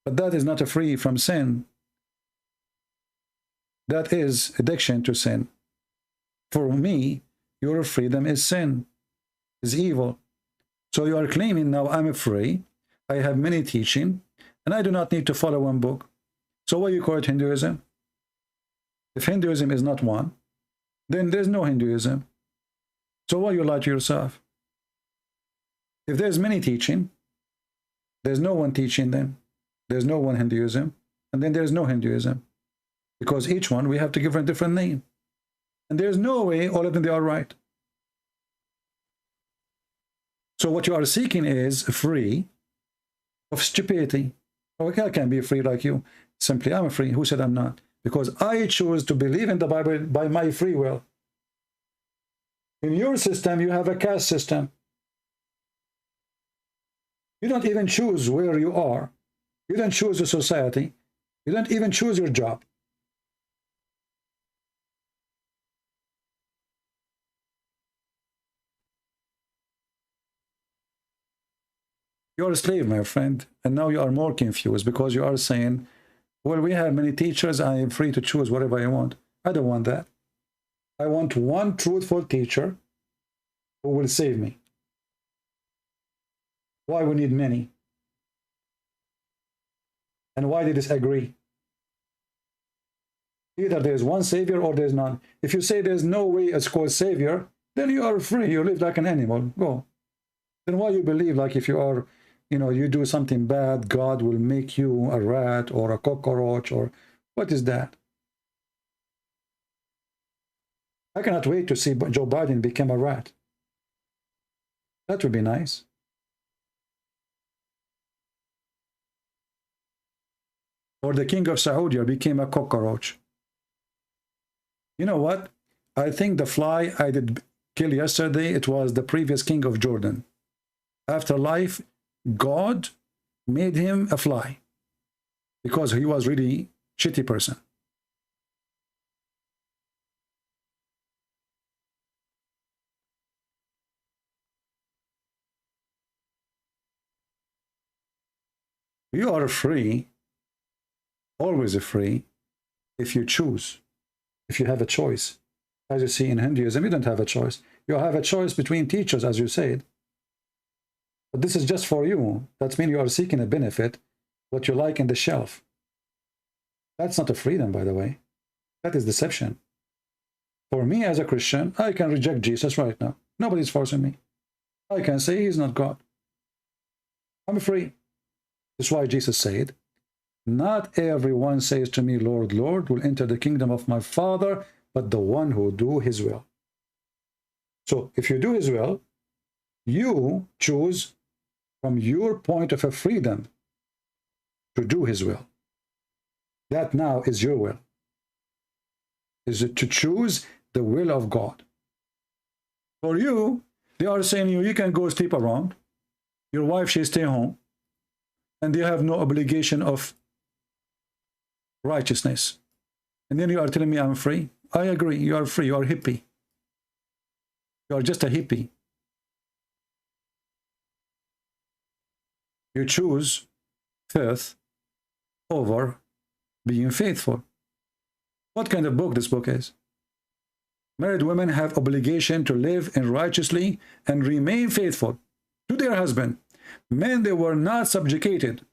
But that is not a free from sin. That is addiction to sin. For me, your freedom is sin, is evil. So you are claiming now I'm free, I have many teaching, and I do not need to follow one book. So why you call it Hinduism? If Hinduism is not one, then there's no Hinduism. So why you lie to yourself? If there's many teaching, there's no one teaching them. There's no one Hinduism, and then there's no Hinduism. Because each one we have to give a different name. And there's no way all of them they are right. So what you are seeking is free of stupidity. Okay, I can be free like you. Simply, I'm free. Who said I'm not? Because I choose to believe in the Bible by my free will. In your system, you have a caste system. You don't even choose where you are. You don't choose the society. You don't even choose your job. You're a slave, my friend, and now you are more confused because you are saying, well, we have many teachers, I am free to choose whatever I want. I don't want that. I want one truthful teacher who will save me. Why we need many? And why they disagree? Either there's one savior or there's none. If you say there's no way it's called savior, then you are free. You live like an animal. Go. Then why you believe like if you are, you know, you do something bad, God will make you a rat or a cockroach, or what is that? I cannot wait to see Joe Biden become a rat. That would be nice. Or the king of Saudi became a cockroach. You know what? I think the fly I did kill yesterday, it was the previous king of Jordan. After life, God made him a fly because he was really shitty person. You are free, always free, if you choose, if you have a choice. As you see in Hinduism, you don't have a choice. You have a choice between teachers, as you said. But this is just for you. That means you are seeking a benefit, what you like in the shelf. That's not a freedom, by the way. That is deception. For me as a Christian, I can reject Jesus right now. Nobody's forcing me. I can say he's not God. I'm free. That's why Jesus said, not everyone says to me, Lord, Lord, will enter the kingdom of my Father, but the one who do his will. So if you do his will, you choose from your point of a freedom to do his will. That now is your will. Is it to choose the will of God? For you, they are saying you can go sleep around. Your wife, she stay home. And they have no obligation of righteousness. And then you are telling me I'm free? I agree, you are free, you are hippie. You are just a hippie. You choose faith over being faithful. What kind of book this book is? Married women have obligation to live in righteously and remain faithful to their husband. Men, they were not subjugated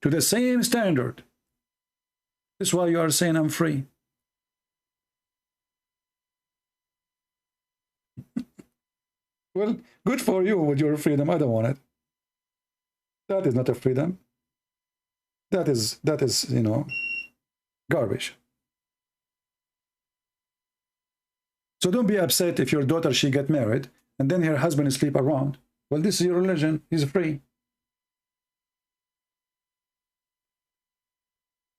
to the same standard. This is why you are saying I'm free. Well, good for you with your freedom. I don't want it. That is not a freedom. That is, you know, garbage. So don't be upset if your daughter, she get married and then her husband sleep around. Well, this is your religion. He's free.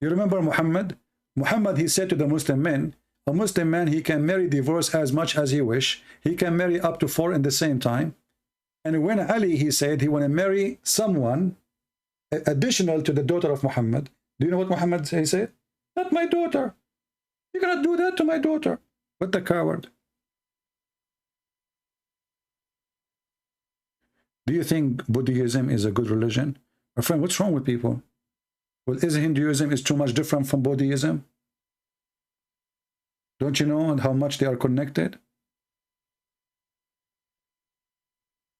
You remember Muhammad? Muhammad, he said to the Muslim men, a Muslim man, he can marry, divorce as much as he wish. He can marry up to 4 in the same time. And when Ali, he said he want to marry someone additional to the daughter of Muhammad, do you know what Muhammad he said? Not my daughter. You cannot do that to my daughter. What the coward. Do you think Buddhism is a good religion? My friend, what's wrong with people? Well, is Hinduism is too much different from Buddhism? Don't you know how much they are connected?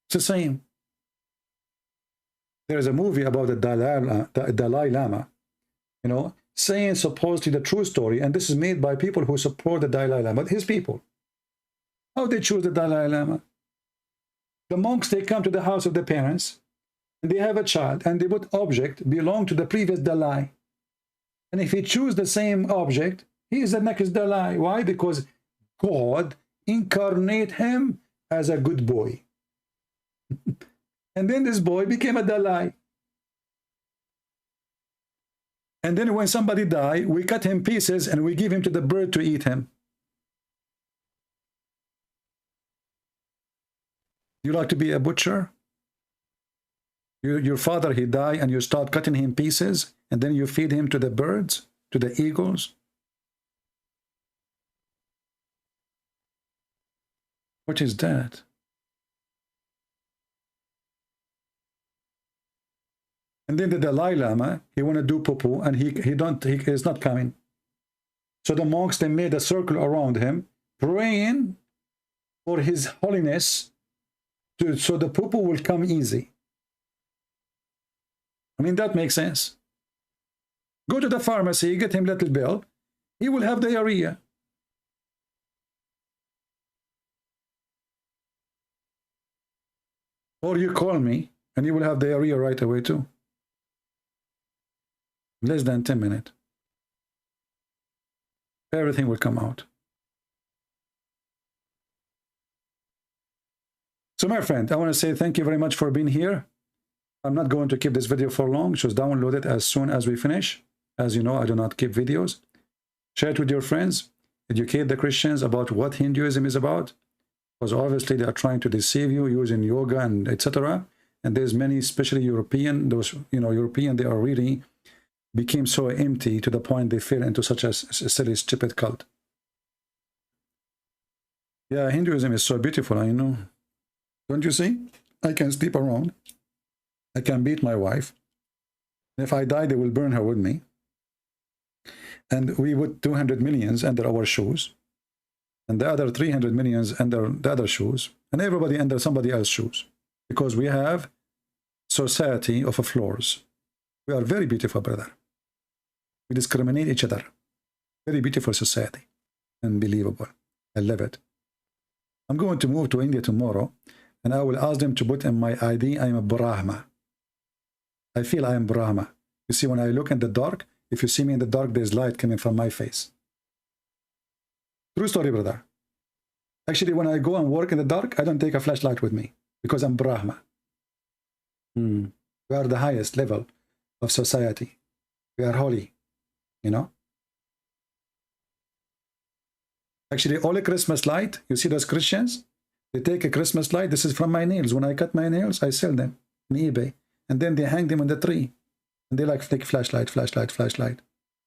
It's the same. There's a movie about the Dalai Lama, you know, saying supposedly the true story, and this is made by people who support the Dalai Lama, his people. How they choose the Dalai Lama? The monks, they come to the house of the parents, and they have a child, and they put object belong to the previous Dalai. And if he choose the same object, he is the next Dalai. Why? Because God incarnate him as a good boy. And then this boy became a Dalai. And then when somebody die, we cut him pieces and we give him to the bird to eat him. You like to be a butcher? Your father, he died and you start cutting him pieces and then you feed him to the birds, to the eagles. What is that? And then the Dalai Lama, he want to do poo-poo and he is not coming. So the monks, they made a circle around him, praying for his holiness, so the poo-poo will come easy. I mean, that makes sense. Go to the pharmacy, get him little bill, he will have diarrhea. Or you call me, and you will have diarrhea right away too. Less than 10 minutes. Everything will come out. So my friend, I want to say thank you very much for being here. I'm not going to keep this video for long. Just download it as soon as we finish. As you know, I do not keep videos. Share it with your friends. Educate the Christians about what Hinduism is about. Because obviously they are trying to deceive you using yoga and etc. And there's many, especially European, those, you know, European, they are really became so empty to the point they fell into such a silly, stupid cult. Yeah, Hinduism is so beautiful, I know. Don't you see? I can sleep around. I can beat my wife. If I die, they will burn her with me. And we put 200 millions under our shoes. And the other 300 millions under the other shoes. And everybody under somebody else's shoes. Because we have society of floors. We are very beautiful, brother. We discriminate each other. Very beautiful society. Unbelievable. I love it. I'm going to move to India tomorrow, and I will ask them to put in my ID, I am a Brahma. I feel I am Brahma. You see, when I look in the dark, if you see me in the dark, there's light coming from my face. True story, brother. Actually, when I go and work in the dark, I don't take a flashlight with me, because I'm Brahma. We are the highest level of society. We are holy, you know. Actually, all a Christmas light, you see those Christians, they take a Christmas light. This is from my nails. When I cut my nails, I sell them on eBay. And then they hang them on the tree. And they like take flashlight, flashlight, flashlight.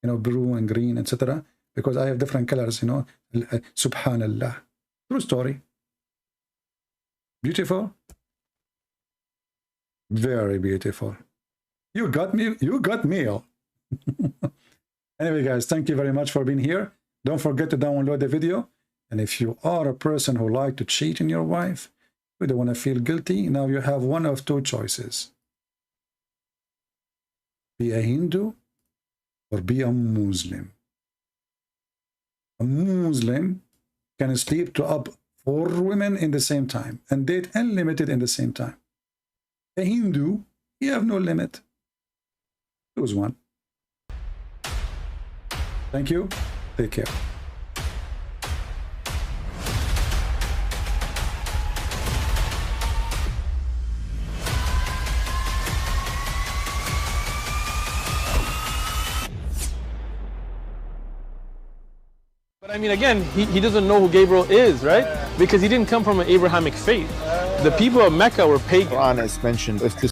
You know, blue and green, etc. Because I have different colors, you know. Subhanallah. True story. Beautiful. Very beautiful. You got me. You got mail. Anyway, guys, thank you very much for being here. Don't forget to download the video. And if you are a person who like to cheat on your wife, you don't want to feel guilty, now you have one of two choices. Be a Hindu or be a Muslim. A Muslim can sleep to up 4 women in the same time and date unlimited in the same time. A Hindu, you have no limit. Choose one. Thank you. Take care. But I mean, again, he doesn't know who Gabriel is, right? Because he didn't come from an Abrahamic faith. The people of Mecca were pagan. Quran is mentioned. If this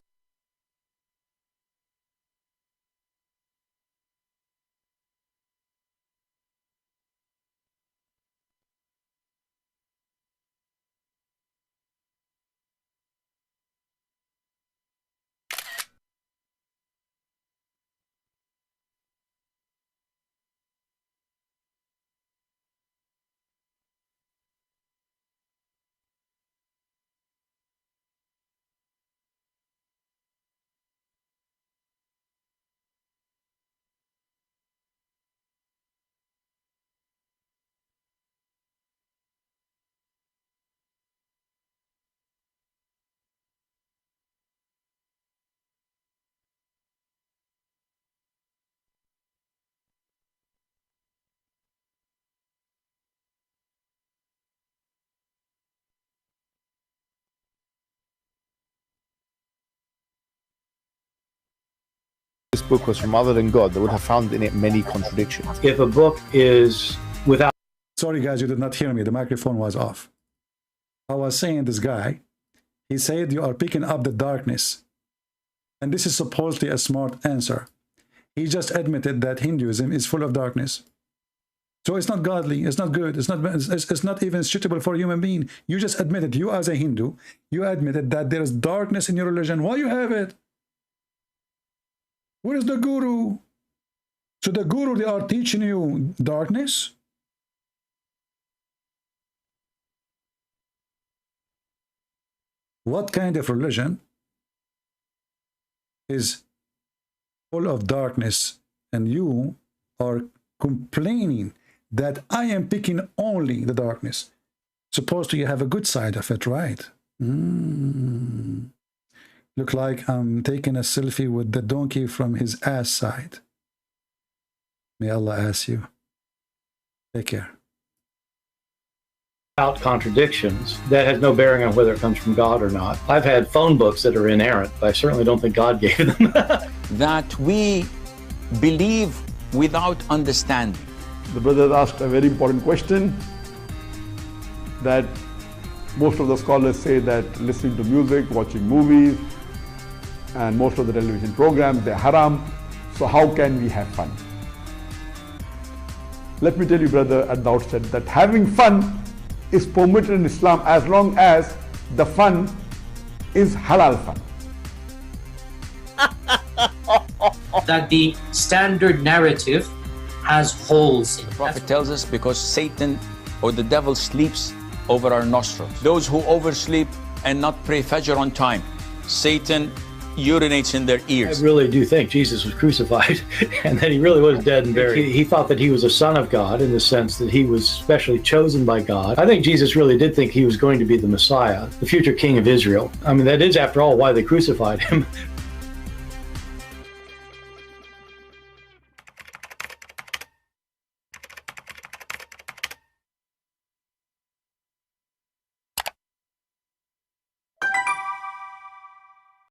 book was from other than God, they would have found in it many contradictions. If a book is without... Sorry, guys, you did not hear me. The microphone was off. I was saying this guy, he said you are picking up the darkness. And this is supposedly a smart answer. He just admitted that Hinduism is full of darkness. So it's not godly, it's not good, it's not even suitable for a human being. You just admitted, you as a Hindu, you admitted that there is darkness in your religion. Why you have it? Where is the guru? So the guru, they are teaching you darkness? What kind of religion is full of darkness and you are complaining that I am picking only the darkness? Supposed to you have a good side of it, right? Look like I'm taking a selfie with the donkey from his ass side. May Allah ask you. Take care. Without contradictions, that has no bearing on whether it comes from God or not. I've had phone books that are inerrant, but I certainly don't think God gave them. That we believe without understanding. The brother asked a very important question, that most of the scholars say that listening to music, watching movies, and most of the television programs, they're haram. So how can we have fun? Let me tell you, brother, at the outset that having fun is permitted in Islam as long as the fun is halal fun. That the standard narrative has holes in it. The Prophet tells us because Satan or the devil sleeps over our nostrils. Those who oversleep and not pray Fajr on time, Satan urinates in their ears. I really do think Jesus was crucified and that he really was dead and buried. He thought that he was a son of God in the sense that he was specially chosen by God. I think Jesus really did think he was going to be the Messiah, the future king of Israel. I mean, that is, after all, why they crucified him.